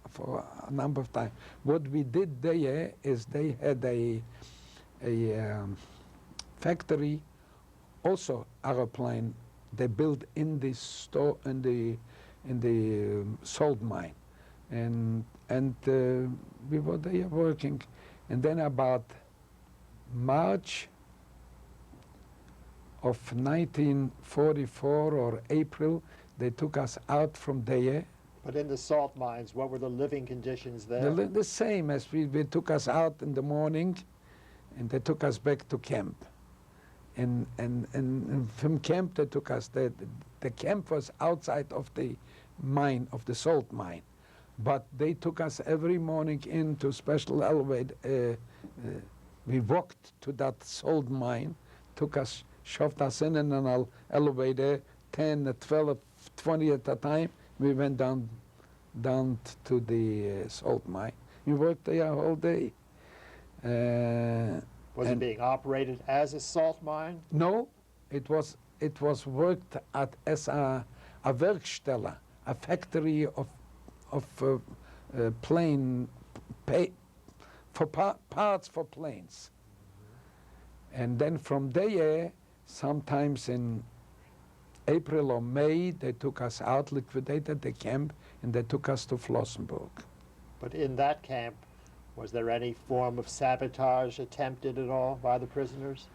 a number of time. What we did there is they had a factory, also aeroplane, they built in the store in the salt mine, and we were there working, and then about March of 1944 or April, they took us out from there. But in the salt mines, what were the living conditions there? The same as they took us out in the morning, and they took us back to camp. And from camp they took us, the camp was outside of the mine, of the salt mine. But they took us every morning into special elevator. We walked to that salt mine, shoved us in an elevator, 10, 12 20 at a time. We went down to the salt mine. We worked there all day. Was it And being operated as a salt mine? no, it was worked at as a Werkstelle, a factory of plane for parts for planes. And then from there, sometimes in April or May, they took us out, liquidated the camp, and they took us to Flossenburg. But in that camp, was there any form of sabotage attempted at all by the prisoners?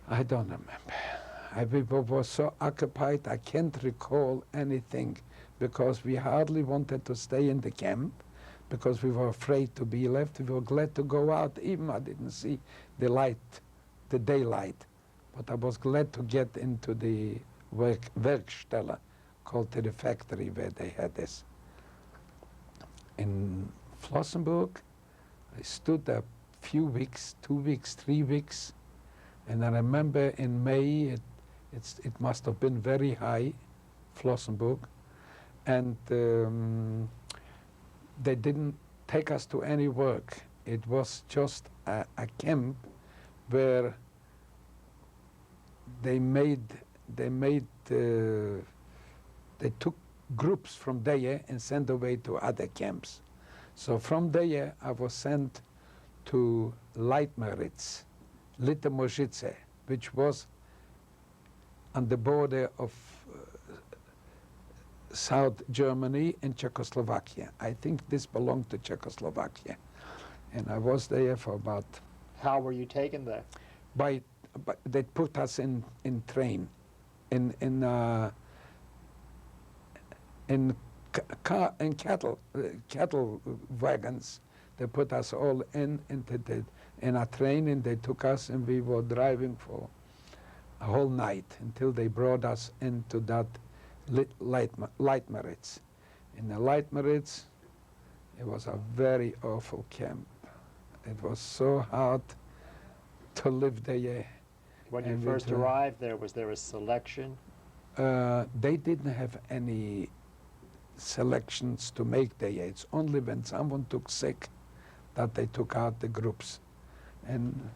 I don't remember. We were so occupied, I can't recall anything, because we hardly wanted to stay in the camp, because we were afraid to be left. We were glad to go out, even I didn't see the light, the daylight. But I was glad to get into the Werkstelle, called the factory where they had this. In Flossenburg, I stood a few weeks, 2 weeks, 3 weeks, and I remember in May, it must have been very high, Flossenburg, and they didn't take us to any work. It was just a camp where they took groups from there and sent away to other camps. So from there I was sent to Leitmeritz, Litomojice, which was on the border of South Germany and Czechoslovakia. I think this belonged to Czechoslovakia. And I was there for about... How were you taken there? They put us in train, in cattle wagons. They put us all in a train, and they took us, and we were driving for a whole night until they brought us into that Leitmeritz. In the Leitmeritz, it was a very awful camp. It was so hard to live there. When you first arrived there, was there a selection? They didn't have any selections to make there. It's only when someone took sick that they took out the groups. And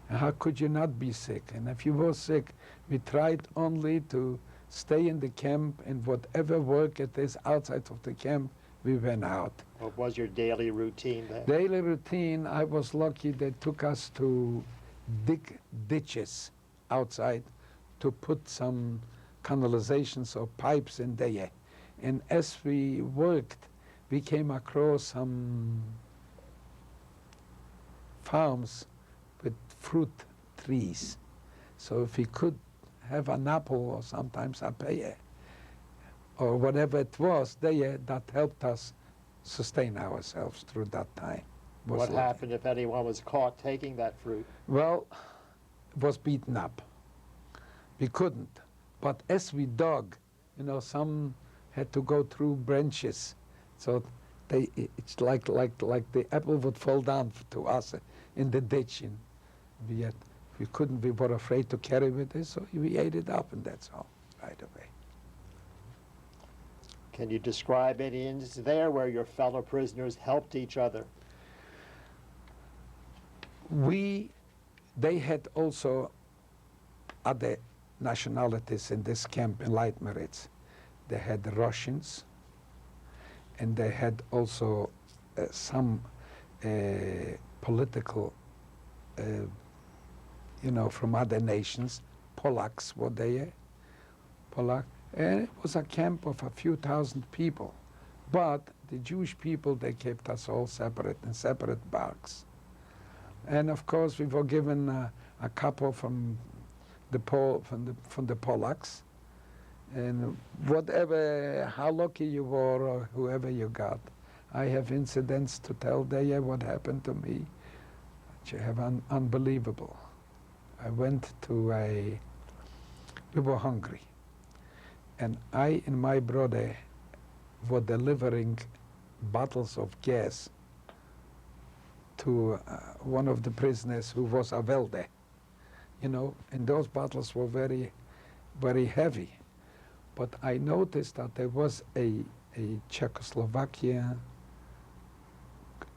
how could you not be sick? And if you were sick, we tried only to stay in the camp, and whatever work it is outside of the camp, we went out. What was your daily routine there? Daily routine, I was lucky they took us to dig ditches outside to put some canalizations or pipes in there. And as we worked, we came across some farms with fruit trees. So if we could have an apple or sometimes a pear or whatever it was there, that helped us sustain ourselves through that time. What happened if anyone was caught taking that fruit? Well, it was beaten up. We couldn't. But as we dug, some had to go through branches. So it's like the apple would fall down to us in the ditch. And we were afraid to carry with it, so we ate it up, and that's all, right away. Can you describe any instances there where your fellow prisoners helped each other? They had also other nationalities in this camp in Leitmeritz. They had the Russians, and they had also some political, from other nations. Polacks were there. And it was a camp of a few thousand people. But the Jewish people, they kept us all separate in separate barracks. And of course, we were given a couple from the Polacks. And how lucky you were or whoever you got. I have incidents to tell there what happened to me, which have unbelievable. I went we were hungry. And I and my brother were delivering bottles of gas to one of the prisoners who was a welder, and those bottles were very, very heavy. But I noticed that there was a Czechoslovakia,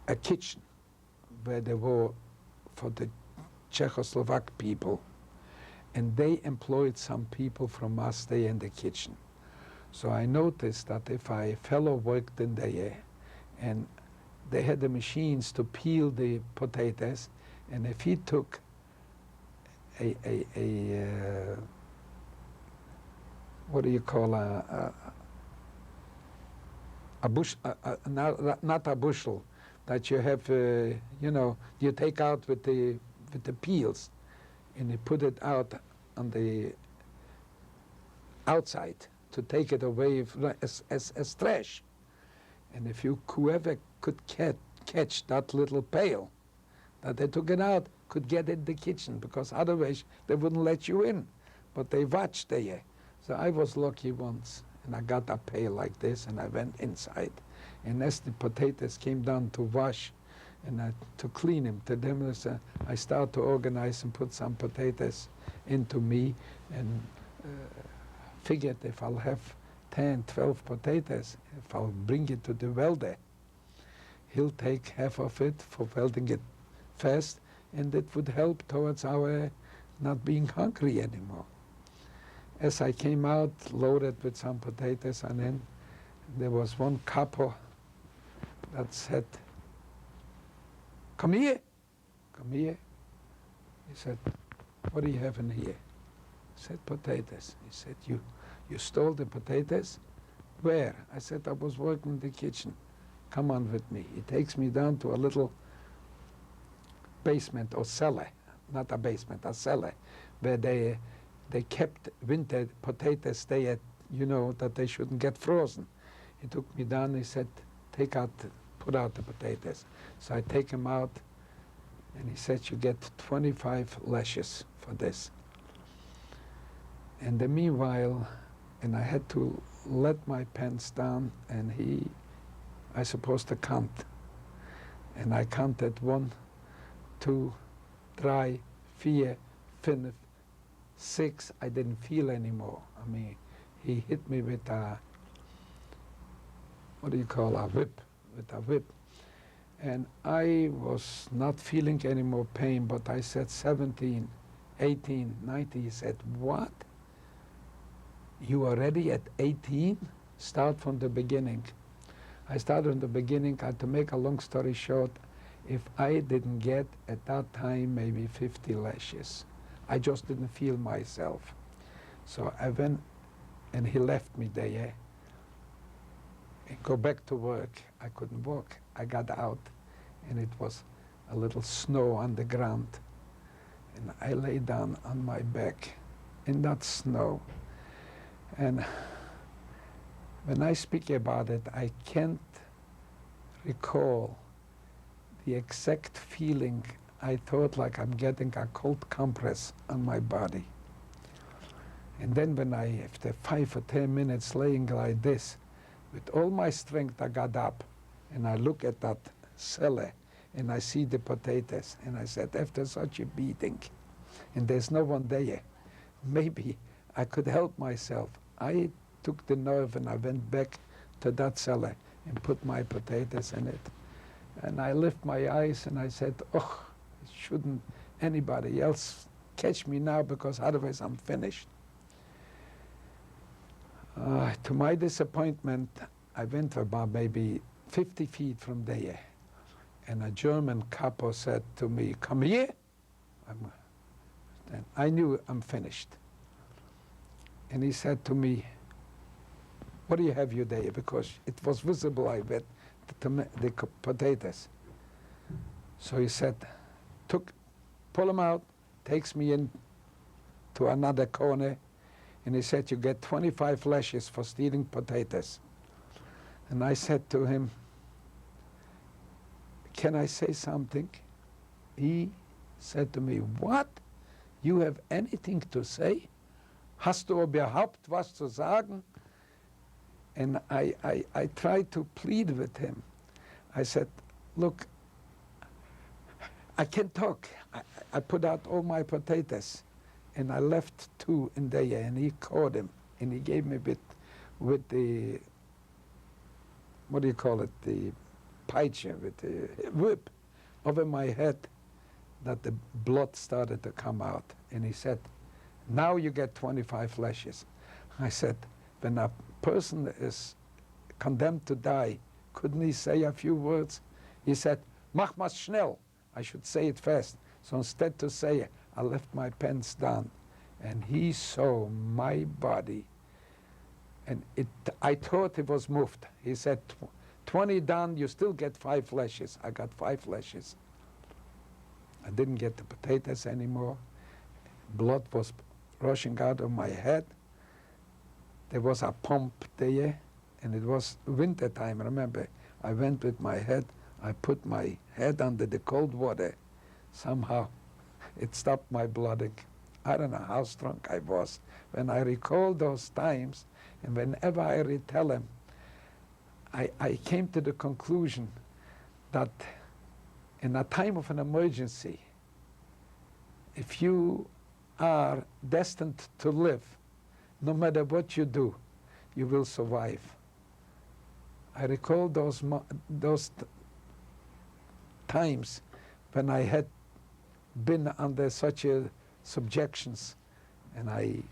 a kitchen where they were for the Czechoslovak people, and they employed some people from us there in the kitchen. So I noticed that if a fellow worked in there and they had the machines to peel the potatoes, and if he took what do you call a bush, not a bushel that you have, you take out with the peels, and you put it out on the outside to take it away as trash. And if whoever could catch that little pail, that they took it out, could get in the kitchen, because otherwise they wouldn't let you in. But they watched there. So I was lucky once, and I got a pail like this, and I went inside. And as the potatoes came down to wash and to clean them, I started to organize and put some potatoes into me, and figured if I'll have 10, 12 potatoes, if I'll bring it to the welder, he'll take half of it for welding it fast, and it would help towards our not being hungry anymore. As I came out loaded with some potatoes, and then there was one couple that said, "Come here, come here." He said, "What do you have in here?" I said, "Potatoes." He said, You stole the potatoes? Where? I said, "I was working in the kitchen. Come on with me." He takes me down to a little basement or cellar, not a basement, a cellar, where they kept winter potatoes there, that they shouldn't get frozen. He took me down and he said, put out the potatoes. So I take them out, and he said, "You get 25 lashes for this." And then meanwhile, and I had to let my pants down, and I supposed to count. And I counted 1, 2, 3, 4, 5, 6. I didn't feel anymore. I mean, he hit me with a whip, with a whip. And I was not feeling any more pain, but I said 17, 18, 19. He said, "What? You already at 18? Start from the beginning." I started from the beginning, and to make a long story short, if I didn't get at that time maybe 50 lashes, I just didn't feel myself. So I went, and he left me there and go back to work. I couldn't walk. I got out, and it was a little snow on the ground, and I lay down on my back in that snow. And when I speak about it, I can't recall the exact feeling. I thought like I'm getting a cold compress on my body. And then when after 5 or 10 minutes laying like this, with all my strength I got up, and I look at that cellar, and I see the potatoes, and I said, after such a beating, and there's no one there, maybe I could help myself. I took the nerve, and I went back to that cellar and put my potatoes in it. And I lift my eyes, and I said, "Oh, shouldn't anybody else catch me now, because otherwise I'm finished." To my disappointment, I went about maybe 50 feet from there, and a German capo said to me, "Come here." And I knew I'm finished. And he said to me, "What do you have you there?" Because it was visible, I bet, the potatoes. So he said, pull them out, takes me in to another corner, and he said, "You get 25 lashes for stealing potatoes." And I said to him, "Can I say something?" He said to me, "What? You have anything to say? Hast du überhaupt was zu sagen?" And I tried to plead with him. I said, "Look, I can't talk." I put out all my potatoes, and I left 2 in there, and he caught him, and he gave me a bit with the, what do you call it, the peitsche, with the whip over my head, that the blood started to come out. And he said, now you get 25 lashes. I said, when a person is condemned to die, couldn't he say a few words? He said, mach mal schnell. I should say it fast. So instead to say, I left my pants down. And he saw my body. And I thought it was moved. He said, 20 down, you still get 5 lashes. I got 5 lashes. I didn't get the potatoes anymore. Blood was rushing out of my head. There was a pump there, and it was winter time, remember. I went with my head, I put my head under the cold water. Somehow it stopped my blooding. I don't know how strong I was. When I recall those times, and whenever I retell them, I came to the conclusion that in a time of an emergency, if you are destined to live, no matter what you do, you will survive. I recall those times when I had been under such subjections, and I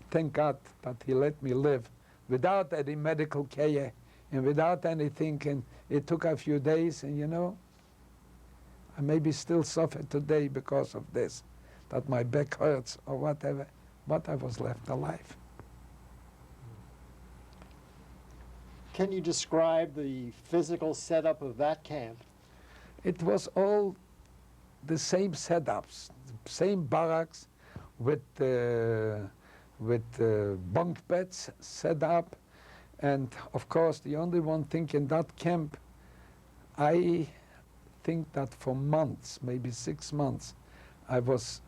thank God that He let me live without any medical care and without anything. And it took a few days, and you know, I maybe still suffer today because of this, that my back hurts or whatever, but I was left alive. Can you describe the physical setup of that camp? It was all the same setups, same barracks with bunk beds set up. And of course, the only one thing in that camp, I think that for months, maybe 6 months, I was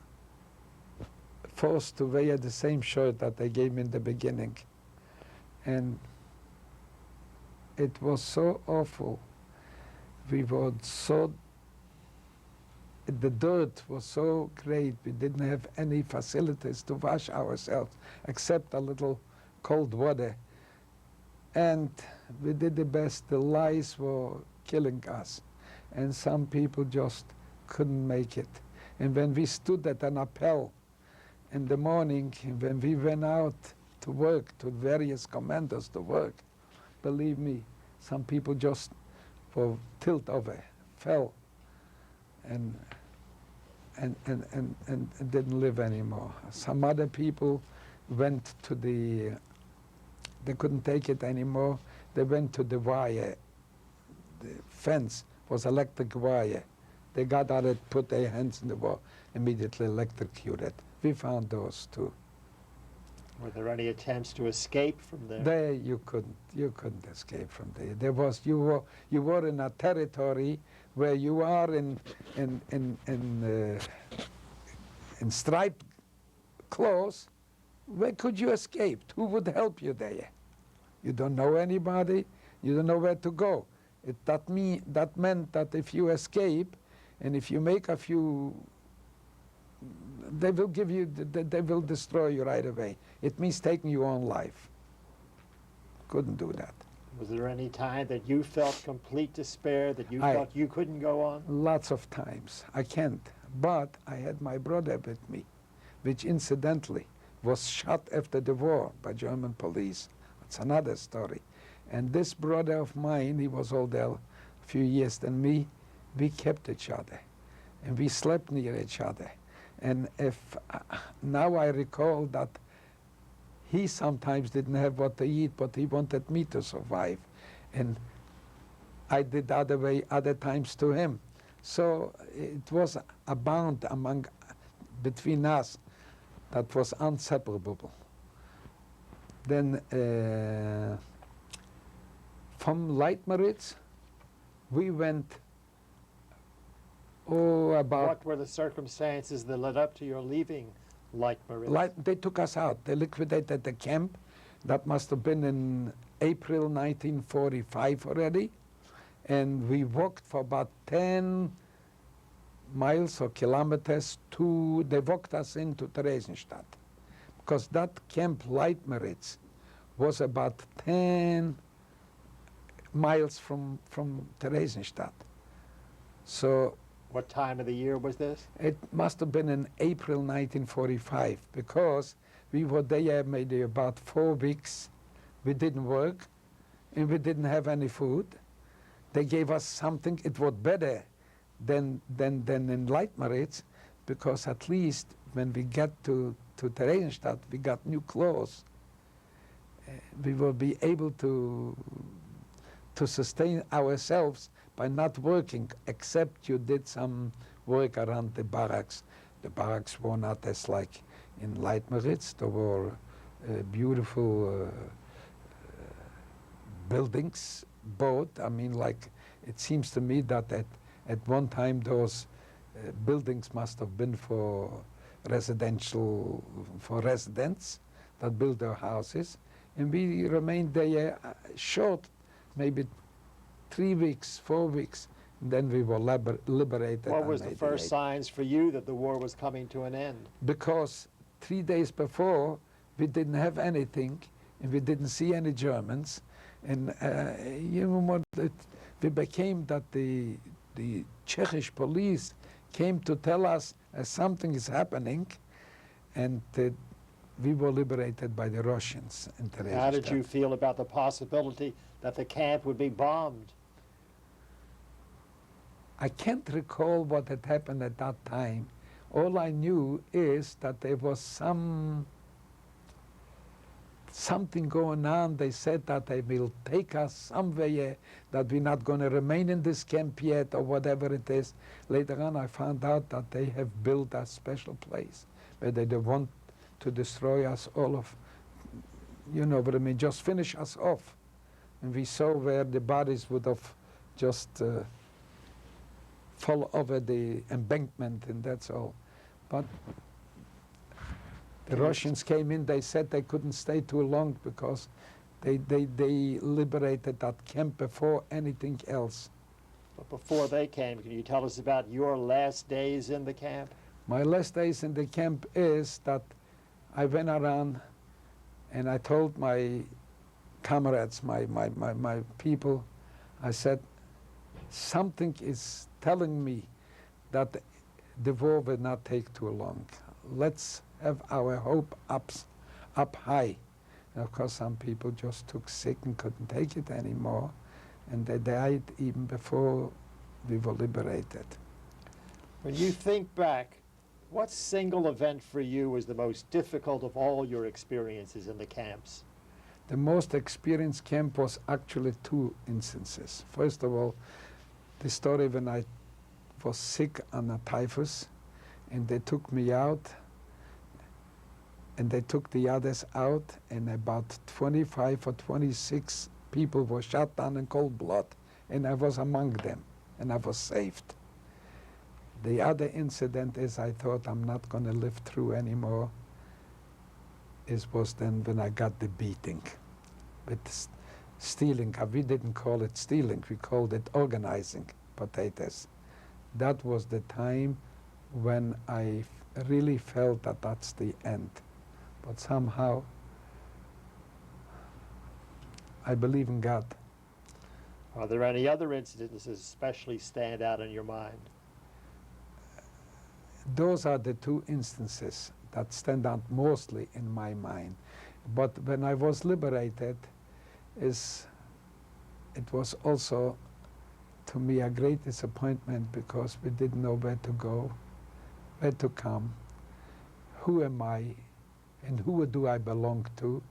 forced to wear the same shirt that they gave me in the beginning. And it was so awful. We were so, the dirt was so great. We didn't have any facilities to wash ourselves except a little cold water. And we did the best. The lice were killing us. And some people just couldn't make it. And when we stood at an appel in the morning, when we went out to work, to various commandos to work, believe me, some people just were tilt over, fell, and didn't live anymore. Some other people went to they couldn't take it anymore. They went to the wire. The fence was electric wire. They got at it, put their hands in the wall, immediately electrocuted. We found those too. Were there any attempts to escape from there? There you couldn't escape from there. There was, you were in a territory where you are in striped clothes. Where could you escape? Who would help you there? You don't know anybody. You don't know where to go. That meant that if you escape, and if you make a few, they will give you, they will destroy you right away. It means taking your own life. Couldn't do that. Was there any time that you felt complete despair, that you thought you couldn't go on? Lots of times. I can't. But I had my brother with me, which incidentally was shot after the war by German police. That's another story. And this brother of mine, he was older a few years than me, we kept each other. And we slept near each other. And if now I recall that he sometimes didn't have what to eat, but he wanted me to survive. And I did the other way other times to him. So it was a bond between us that was inseparable. Then from Leitmeritz, we went about... What were the circumstances that led up to your leaving Leitmeritz? They took us out. They liquidated the camp. That must have been in April 1945 already. And we walked for about 10 miles or kilometers they walked us into Theresienstadt. Because that camp Leitmeritz was about 10 miles from Theresienstadt. So What time of the year was this? it must have been in April 1945, because we were there maybe about 4 weeks. We didn't work and we didn't have any food. They gave us something. It was better than in Leitmeritz, because at least when we get to Theresienstadt, we got new clothes. We will be able to sustain ourselves by not working, except you did some work around the barracks. The barracks were not as like in Leitmeritz. There were beautiful buildings, both. I mean, like, it seems to me that at one time those buildings must have been for residents that built their houses. And we remained there short, maybe 3 weeks, 4 weeks, and then we were liberated. What was the first signs for you that the war was coming to an end? Because 3 days before, we didn't have anything, and we didn't see any Germans. And you know what, we became that the Czech police came to tell us something is happening, and we were liberated by the Russians in Theresienstadt. How did you feel about the possibility that the camp would be bombed? I can't recall what had happened at that time. All I knew is that there was something going on. They said that they will take us somewhere, that we're not going to remain in this camp yet, or whatever it is. Later on, I found out that they have built a special place where they want to destroy us all of, you know what I mean, just finish us off. And we saw where the bodies would have just fall over the embankment, and that's all. But the Russians came in, they said they couldn't stay too long because they liberated that camp before anything else. But before they came, can you tell us about your last days in the camp? My last days in the camp is that I went around and I told my comrades, my people, I said, something is telling me that the war will not take too long. Let's have our hope up high. And of course, some people just took sick and couldn't take it anymore, and they died even before we were liberated. When you think back, what single event for you was the most difficult of all your experiences in the camps? The most experienced camp was actually 2 instances. First of all, the story when I was sick on a typhus, and they took me out, and they took the others out, and about 25 or 26 people were shot down in cold blood, and I was among them, and I was saved. The other incident is I thought I'm not going to live through anymore. It was then when I got the beating with stealing. We didn't call it stealing, we called it organizing potatoes. That was the time when I really felt that that's the end. But somehow, I believe in God. Are there any other incidents that especially stand out in your mind? Those are the 2 instances that stand out mostly in my mind. But when I was liberated, it was also to me a great disappointment, because we didn't know where to go, where to come, who am I, and who do I belong to.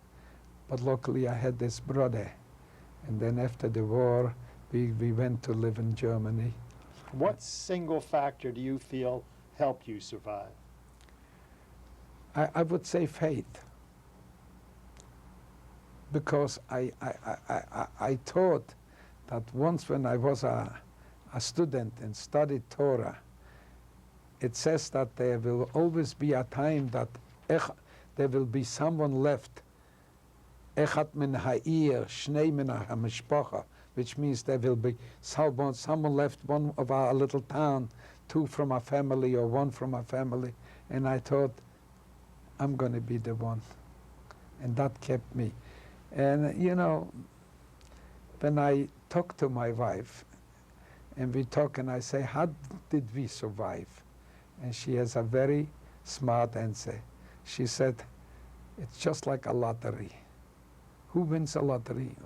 But luckily I had this brother, and then after the war we went to live in Germany. What single factor do you feel helped you survive? I would say faith, because I thought that once when I was a student and studied Torah, it says that there will always be a time that there will be someone left, echad min ha'ir, shnei min ha'mishpacha, which means there will be someone left, one of our little town, 2 from a family or 1 from a family. And I thought, I'm going to be the one. And that kept me. And you know, when I talk to my wife, and we talk, and I say, how did we survive? And she has a very smart answer. She said, it's just like a lottery. Who wins a lottery?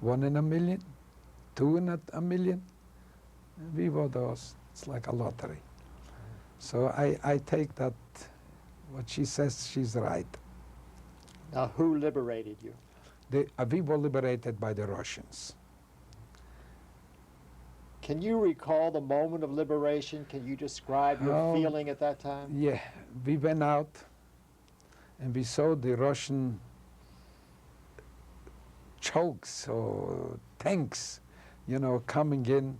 1 in a million? 2 in a million? We were those. It's like a lottery. So I take that, what she says, she's right. Now, who liberated you? We were liberated by the Russians. Can you recall the moment of liberation? Can you describe your feeling at that time? Yeah, we went out and we saw the Russian chokes or tanks, you know, coming in,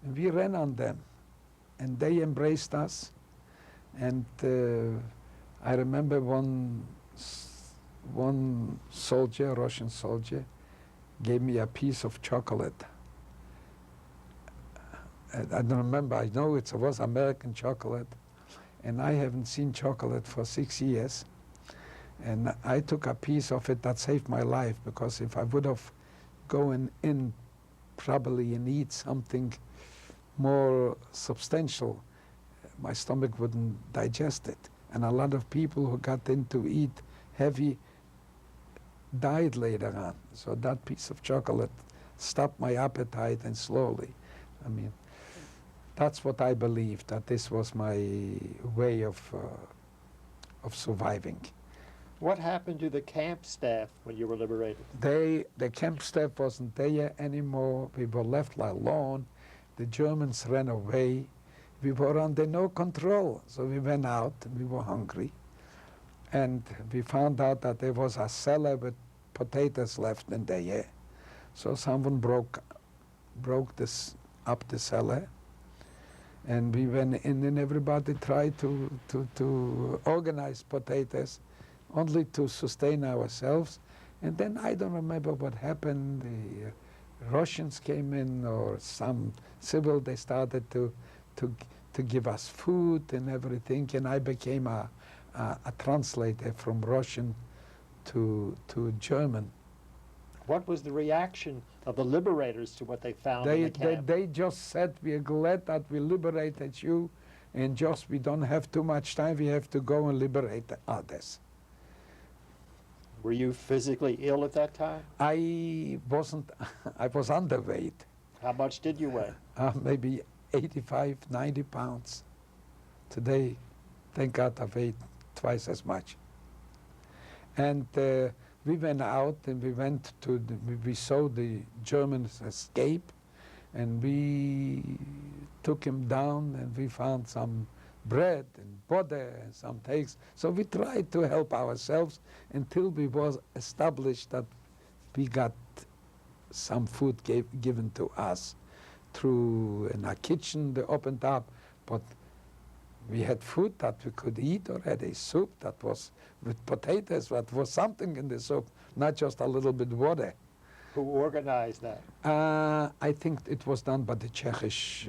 and we ran on them, and they embraced us. And I remember one soldier, Russian soldier, gave me a piece of chocolate. I don't remember, I know it was American chocolate, and I haven't seen chocolate for 6 years. And I took a piece of it that saved my life, because if I would have gone in probably and eat something more substantial, my stomach wouldn't digest it. And a lot of people who got in to eat heavy died later on. So that piece of chocolate stopped my appetite, and slowly. I mean, that's what I believe, that this was my way of surviving. What happened to the camp staff when you were liberated? The camp staff wasn't there anymore. We were left alone. The Germans ran away. We were under no control. So we went out, and we were hungry. And we found out that there was a cellar with potatoes left in there. So someone broke this up the cellar. And we went in, and everybody tried to organize potatoes, only to sustain ourselves. And then I don't remember what happened. The Russians came in, or some civil, they started to give us food and everything, and I became a translator from Russian to German. What was the reaction of the liberators to what they found in the camp? They just said, we're glad that we liberated you, and just we don't have too much time, we have to go and liberate the others. Were you physically ill at that time? I wasn't, I was underweight. How much did you weigh? Maybe 85, 90 pounds. Today, thank God, I weighed twice as much. And we went out, and we saw the Germans escape, and we took him down, and we found some bread and butter and some eggs. So we tried to help ourselves until we was established that we got some food given to us through in our kitchen, they opened up, but we had food that we could eat already, soup that was with potatoes, that was something in the soup, not just a little bit water. Who organized that? I think it was done by the Czechish,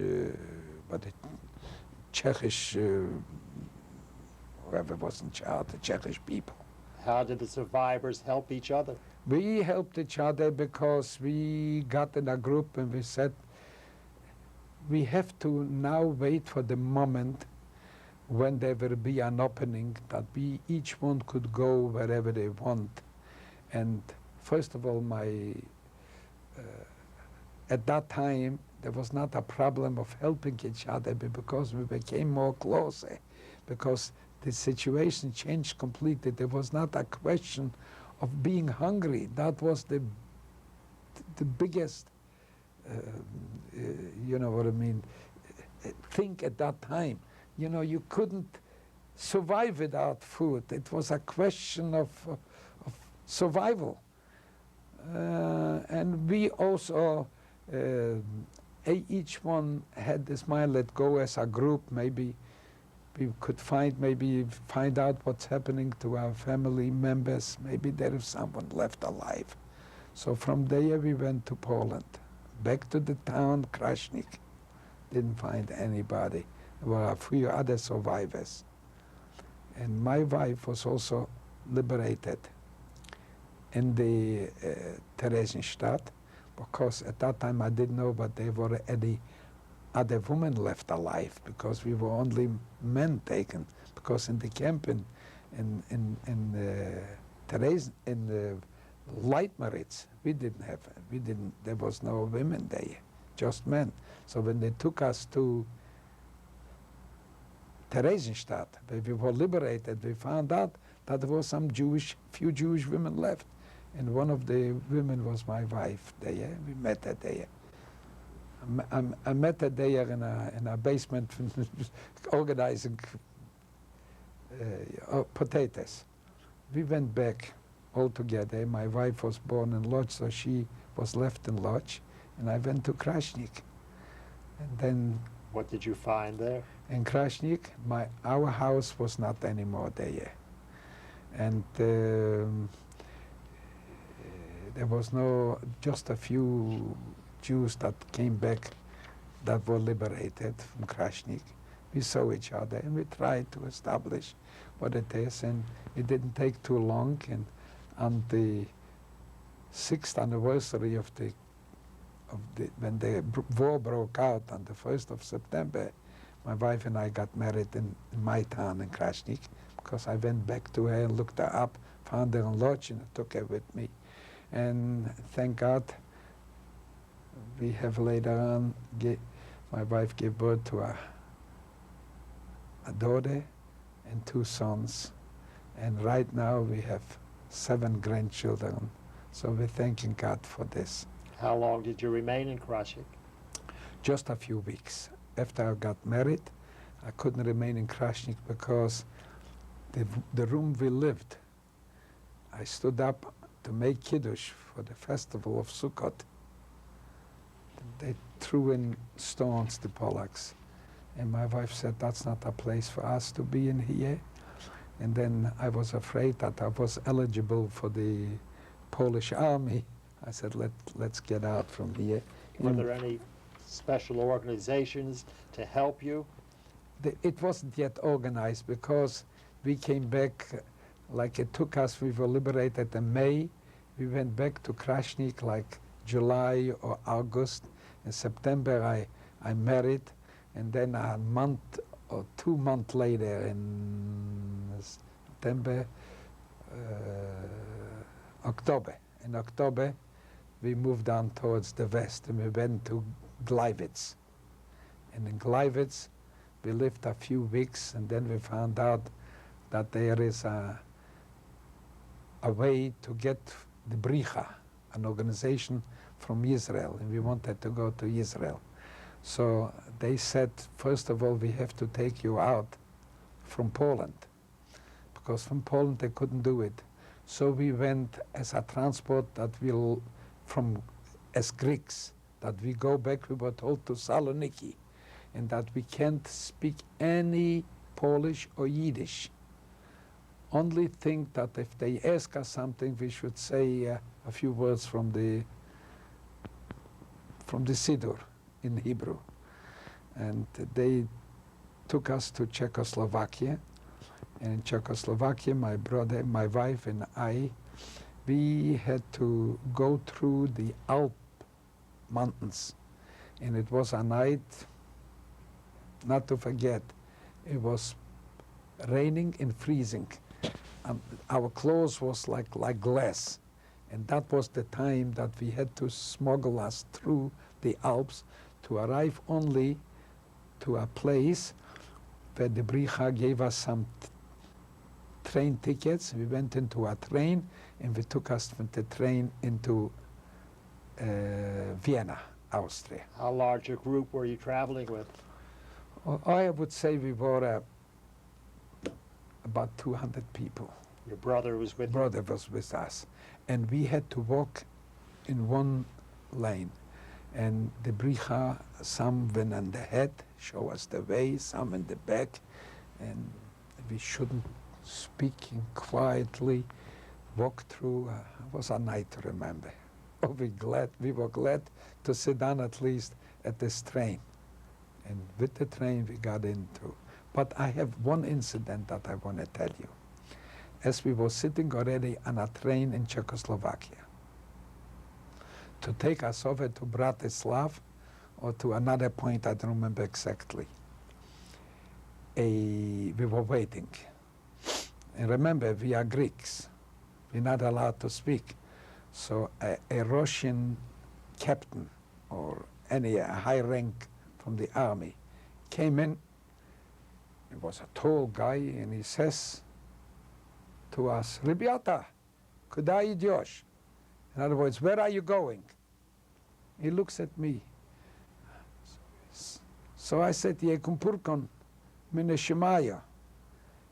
whoever was in charge, the Czechish people. How did the survivors help each other? We helped each other because we got in a group and we said, we have to now wait for the moment when there will be an opening that we each one could go wherever they want. And first of all, at that time, there was not a problem of helping each other, but because we became more closer, because the situation changed completely. There was not a question of being hungry. That was the biggest, you know what I mean, thing at that time. You know, you couldn't survive without food. It was a question of survival. And we also, each one had this mind, let go as a group. Maybe we could find out what's happening to our family members. Maybe there is someone left alive. So from there we went to Poland, back to the town Krasnik. Didn't find anybody. There were a few other survivors. And my wife was also liberated. in the Theresienstadt, because at that time I didn't know, but there were any other women left alive, because we were only men taken, because in the camp in Leitmeritz, there was no women there, just men. So when they took us to Theresienstadt, where we were liberated, we found out that there was few Jewish women left. And one of the women was my wife there. We met her there. I met her there in a basement organizing potatoes. We went back all together. My wife was born in Lodz, so she was left in Lodz, and I went to Krasnik. And then What did you find there? in Krasnik, our house was not anymore there. And there was just a few Jews that came back that were liberated from Krasnik. We saw each other and we tried to establish what it is, and it didn't take too long. And on the 6th anniversary when the war broke out on the 1st of September, my wife and I got married in my town in Krasnik, because I went back to her and looked her up, found her in Lodz, and took her with me. And thank God, we have later on, my wife gave birth to a daughter and 2 sons. And right now we have 7 grandchildren. So we're thanking God for this. How long did you remain in Krasnik? Just a few weeks. After I got married, I couldn't remain in Krasnik because the room we lived, I stood up to make Kiddush for the festival of Sukkot. They threw in stones, the Polacks. And my wife said, that's not a place for us to be in here. And then I was afraid that I was eligible for the Polish army. I said, let's get out from here. Were there any special organizations to help you? It wasn't yet organized, because we came back, like it took us, we were liberated in May. We went back to Krasnik like July or August. In September I married, and then a month or 2 months later in September, October. In October we moved on towards the west, and we went to Gleiwitz. And in Gleiwitz we lived a few weeks, and then we found out that there is a way to get the Bricha, an organization from Israel, and we wanted to go to Israel. So they said, first of all, we have to take you out from Poland, because from Poland they couldn't do it. So we went as a transport as Greeks, that we go back, we were told, to Saloniki, and that we can't speak any Polish or Yiddish. Only think that if they ask us something, we should say a few words from the Siddur in Hebrew. And they took us to Czechoslovakia. And in Czechoslovakia, my brother, my wife, and I, we had to go through the Alp mountains. And it was a night not to forget. It was raining and freezing. Our clothes was like glass. And that was the time that we had to smuggle us through the Alps to arrive only to a place where the Bricha gave us some train tickets. We went into a train, and we took us from the train into Vienna, Austria. How large a group were you traveling with? I would say we were about 200 people. Your brother was with you? Brother was with us. And we had to walk in one lane. And the Bricha, some went on the head, show us the way, some in the back. And we shouldn't speaking quietly, walk through. It was a night to remember. Oh, we were glad to sit down at least at this train. And with the train we got into. But I have one incident that I want to tell you. as we were sitting already on a train in Czechoslovakia to take us over to Bratislav or to another point, I don't remember exactly. We were waiting. And remember, we are Greeks. We're not allowed to speak. So a Russian captain or any high rank from the army came in. He was a tall guy, and he says to us, "Ребята, куда идешь?" In other words, where are you going? He looks at me. So I said, "Yekumpurkon, mine shemaya."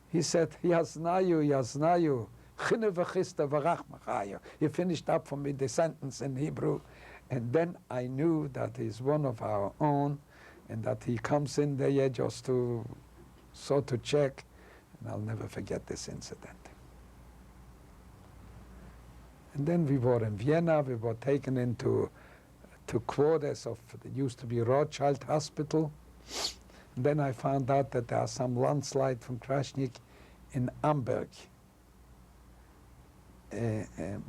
He said, "Ya znаю, chine v'chista v'rach machayo." He finished up for me the sentence in Hebrew, and then I knew that he's one of our own, and that he comes in there just to check, and I'll never forget this incident. And then we were in Vienna. We were taken into quarters of, it used to be Rothschild Hospital. And then I found out that there are some landslide from Krasnik in Amberg,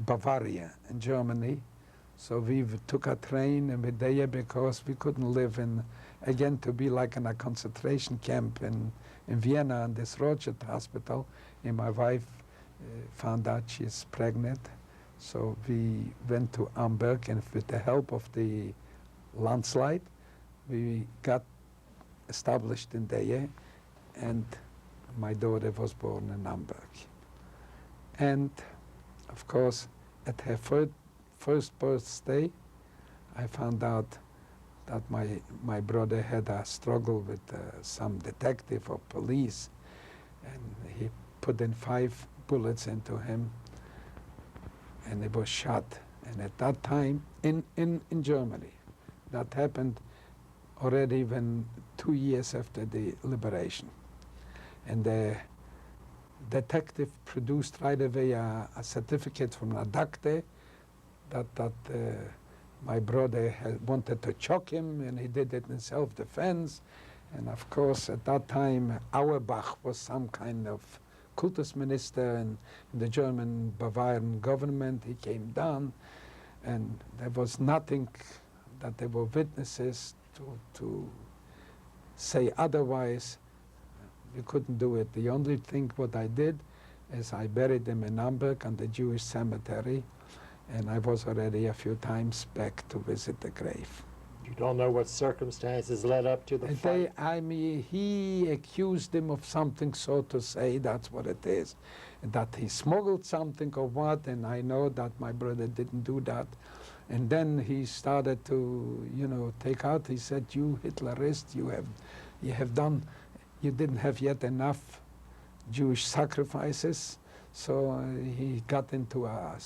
Bavaria, in Germany. So we took a train and we're there because we couldn't live again to be like in a concentration camp in Vienna in this Rothschild Hospital. And my wife found out she's pregnant. So we went to Amberg, and with the help of the landslide, we got established in there, and my daughter was born in Amberg. And of course, at her first birthday, I found out that my brother had a struggle with some detective or police, and he put in 5 bullets into him, and he was shot. And at that time, in Germany, that happened already when 2 years after the liberation. And the detective produced right away a certificate from a doctor that my brother had wanted to choke him, and he did it in self-defense. And of course, at that time, Auerbach was some kind of cultus minister in the German Bavarian government. He came down, and there was nothing that there were witnesses to say otherwise. We couldn't do it. The only thing what I did is I buried him in Hamburg on the Jewish cemetery, and I was already a few times back to visit the grave. You don't know what circumstances led up to the fight? I mean, he accused him of something, so to say, that's what it is. That he smuggled something or what, and I know that my brother didn't do that. And then he started to, take out, he said, "You Hitlerist, you didn't have yet enough Jewish sacrifices." So he got into a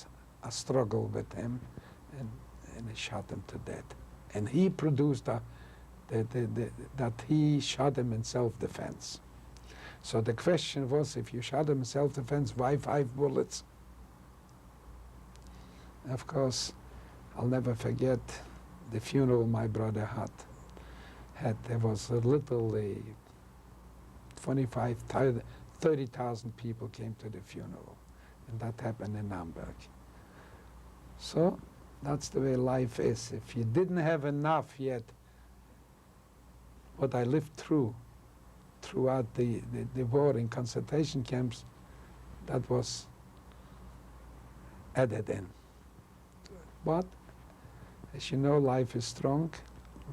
struggle with him, and he shot him to death. And he produced that he shot him in self-defense. So the question was, if you shot him in self-defense, why 5 bullets? Of course, I'll never forget the funeral my brother had. There was literally 30,000 people came to the funeral, and that happened in Hamburg. So that's the way life is. If you didn't have enough yet, what I lived throughout the war in concentration camps, that was added in. But, as you know, life is strong.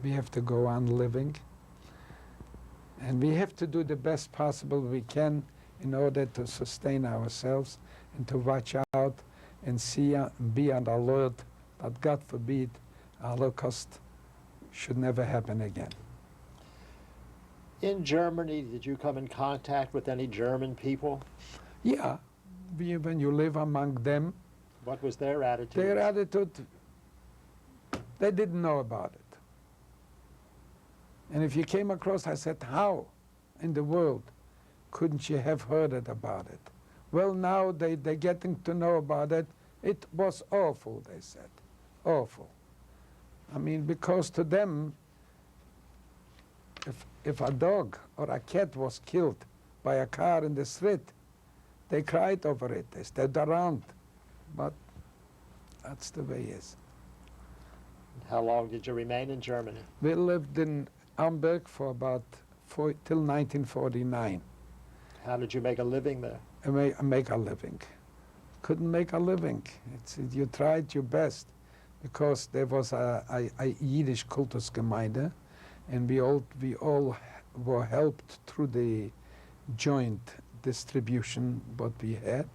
We have to go on living. And we have to do the best possible we can in order to sustain ourselves and to watch out and see and be on alert that, God forbid, a Holocaust should never happen again. In Germany, did you come in contact with any German people? Yeah, when you live among them. What was their attitude? Their attitude, they didn't know about it. And if you came across, I said, how in the world couldn't you have heard about it? Well, now they're getting to know about it. It was awful, they said. Awful. I mean, because to them, if a dog or a cat was killed by a car in the street, They cried over it. They stayed around. But that's the way it is. How long did you remain in Germany? We lived in Hamburg for about till 1949. How did you make a living there? I make a living. Couldn't make a living. You tried your best because there was a Yiddish Kultusgemeinde, and we all were helped through the joint distribution what we had.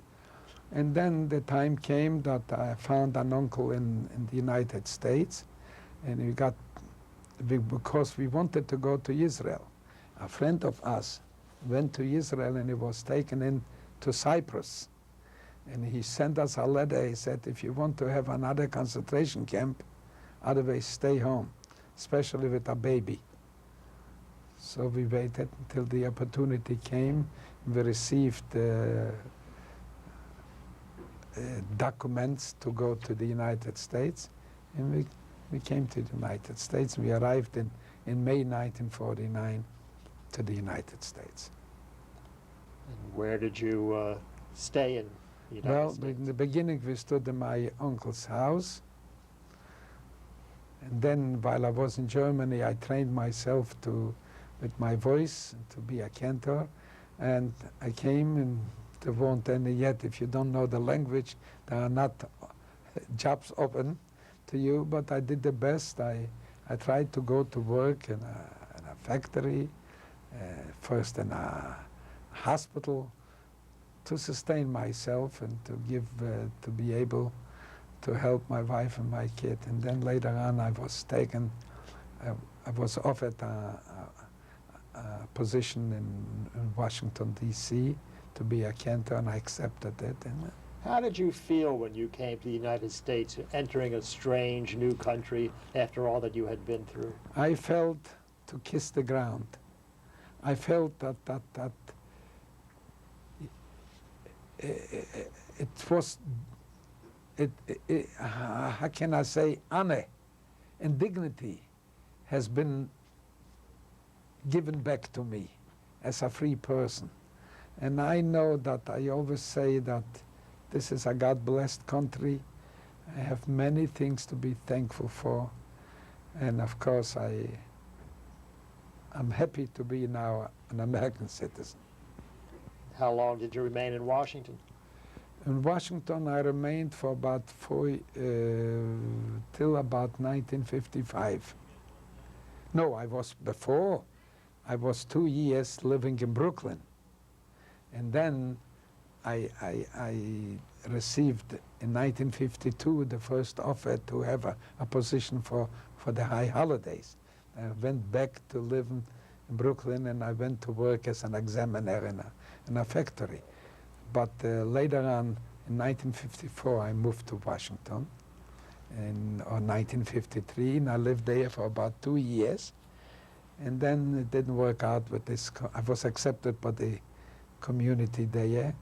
And then the time came that I found an uncle in the United States, and because we wanted to go to Israel. A friend of us went to Israel and he was taken in to Cyprus. And he sent us a letter. He said, if you want to have another concentration camp, otherwise stay home, especially with a baby. So we waited until the opportunity came. We received documents to go to the United States, and we came to the United States. We arrived in May 1949 to the United States. And where did you stay in the United States? In the beginning we stood in my uncle's house, and then while I was in Germany I trained myself with my voice to be a cantor, and I came, and there weren't any yet. If you don't know the language, there are not jobs open to you, but I did the best. I tried to go to work in a factory, first in a hospital, to sustain myself and to be able to help my wife and my kid. And then later on I was offered a position in Washington, D.C. to be a cantor, and I accepted it. And how did you feel when you came to the United States, entering a strange new country after all that you had been through? I felt to kiss the ground. I felt that it was, how can I say, honor and dignity has been given back to me as a free person. And I know that I always say that this is a God-blessed country. I have many things to be thankful for. And of course, I'm happy to be now an American citizen. How long did you remain in Washington? In Washington, I remained for about till about 1955. No, I was 2 years living in Brooklyn. And then I received in 1952 the first offer to have a position for the high holidays. I went back to live in Brooklyn, and I went to work as an examiner in a factory. But later on, in 1954, I moved to Washington, or 1953, and I lived there for about 2 years. And then it didn't work out with this. I was accepted by the community there,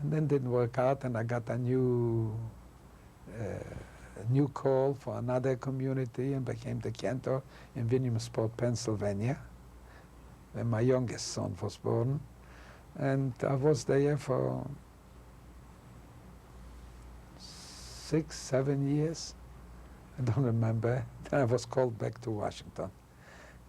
and then didn't work out, and I got a new call for another community and became the cantor in Williamsport, Pennsylvania, where my youngest son was born. And I was there for 6, 7 years. I don't remember. Then I was called back to Washington.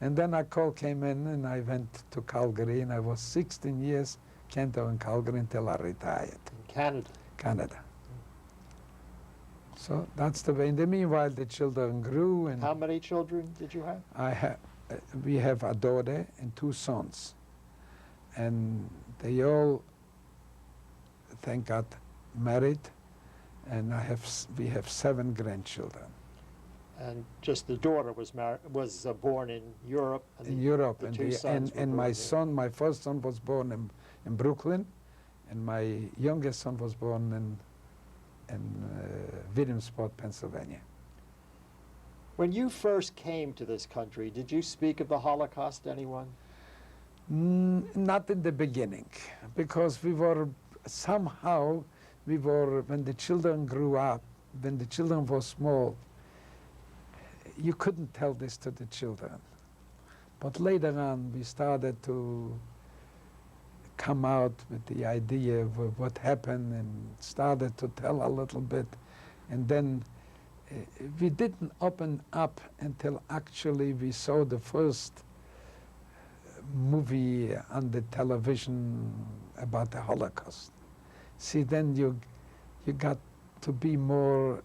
And then a call came in, and I went to Calgary, and I was 16 years cantor in Calgary until I retired. In Canada? Canada. So that's the way. In the meanwhile, the children grew. And how many children did you have? We have a daughter and 2 sons. And they all, thank God, married. And we have 7 grandchildren. And just the daughter was born in Europe. And in Europe, the 2 sons were born my here. son, my first son, was born in Brooklyn, and my youngest son was born in Williamsport, Pennsylvania. When you first came to this country, did you speak of the Holocaust to anyone? Not in the beginning, because when the children grew up, when the children were small, you couldn't tell this to the children. But later on, we started to come out with the idea of what happened and started to tell a little bit. And then we didn't open up until actually we saw the first movie on the television about the Holocaust. See, then you got to be more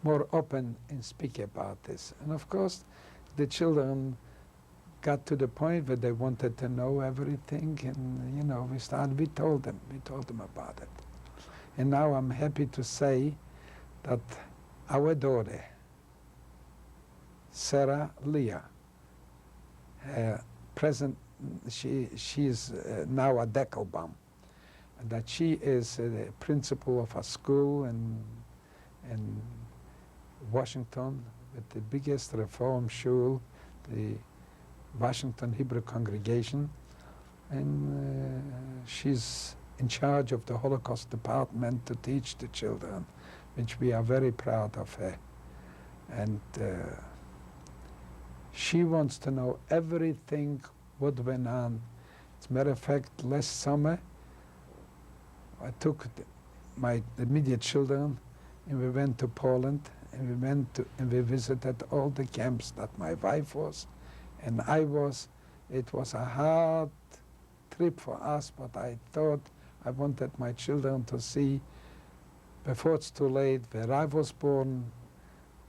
open and speak about this. And of course, the children got to the point where they wanted to know everything, and we told them about it. And now I'm happy to say that our daughter, Sarah Leah, she's now a Deckelbaum, and that she is the principal of a school in Washington with the biggest reform shul, the Washington Hebrew congregation, and she's in charge of the Holocaust department to teach the children, which we are very proud of her. And she wants to know everything what went on. As a matter of fact, last summer I took my immediate children and we went to Poland, and we visited all the camps that my wife was and I was. It was a hard trip for us, but I thought I wanted my children to see, before it's too late, where I was born,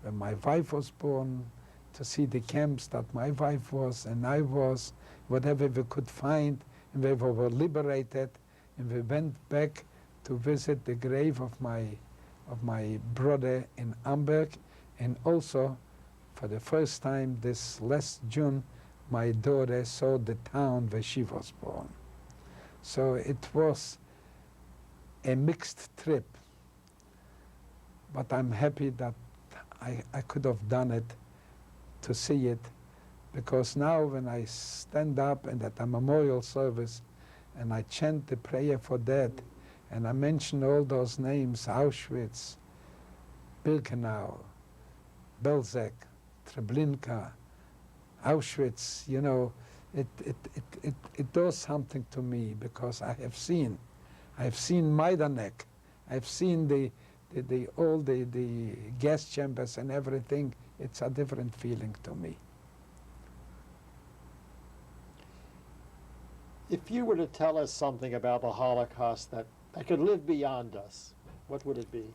where my wife was born, to see the camps that my wife was and I was, whatever we could find, and we were liberated, and we went back to visit the grave of my brother in Hamburg, and also, for the first time this last June, my daughter saw the town where she was born. So it was a mixed trip, but I'm happy that I could have done it to see it, because now when I stand up and at a memorial service and I chant the prayer for dead and I mention all those names, Auschwitz, Birkenau, Belzec, Treblinka, Auschwitz, it does something to me, because I've seen Majdanek, I've seen all the gas chambers and everything. It's a different feeling to me. If you were to tell us something about the Holocaust that could live beyond us, what would it be?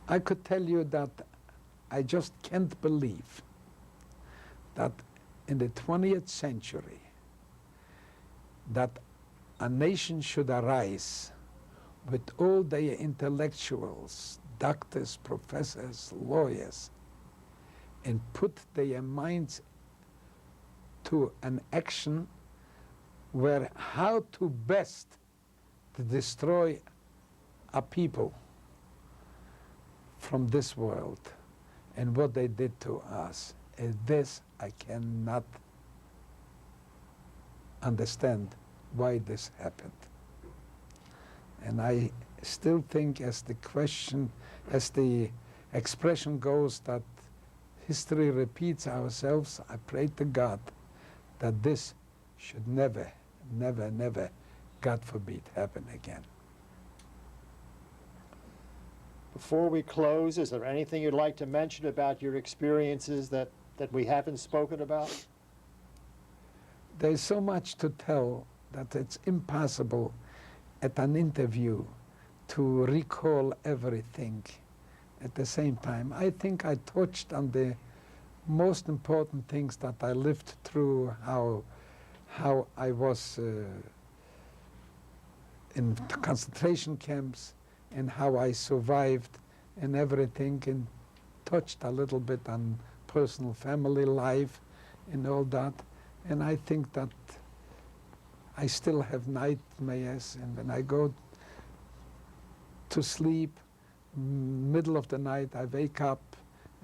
I could tell you that I just can't believe that in the 20th century that a nation should arise with all their intellectuals, doctors, professors, lawyers, and put their minds to an action where how to best to destroy a people from this world and what they did to us. And this I cannot understand why this happened. And I still think, as the expression goes, that history repeats ourselves. I pray to God that this should never, never, never, God forbid, happen again. Before we close, is there anything you'd like to mention about your experiences that we haven't spoken about? There's so much to tell that it's impossible at an interview to recall everything at the same time. I think I touched on the most important things that I lived through, how I was in concentration camps and how I survived and everything, and touched a little bit on personal family life and all that. And I think that I still have nightmares, and when I go to sleep, middle of the night, I wake up,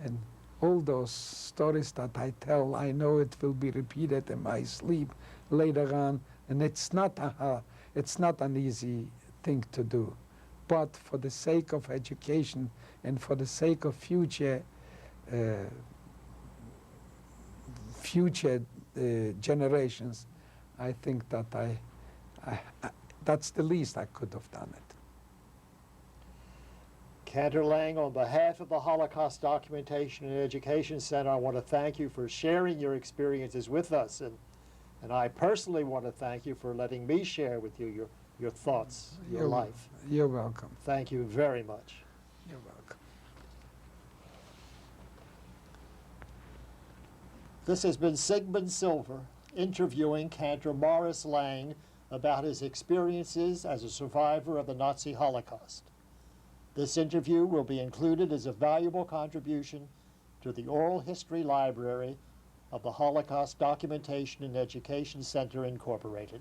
and all those stories that I tell, I know it will be repeated in my sleep later on, and it's not an easy thing to do. But for the sake of education and for the sake of future future generations, I think that that's the least I could have done it. Cantor Lang, on behalf of the Holocaust Documentation and Education Center, I want to thank you for sharing your experiences with us. And I personally want to thank you for letting me share with you your thoughts, your life. You're welcome. Thank you very much. You're welcome. This has been Sigmund Silver interviewing Cantor Morris Lang about his experiences as a survivor of the Nazi Holocaust. This interview will be included as a valuable contribution to the Oral History Library of the Holocaust Documentation and Education Center, Incorporated.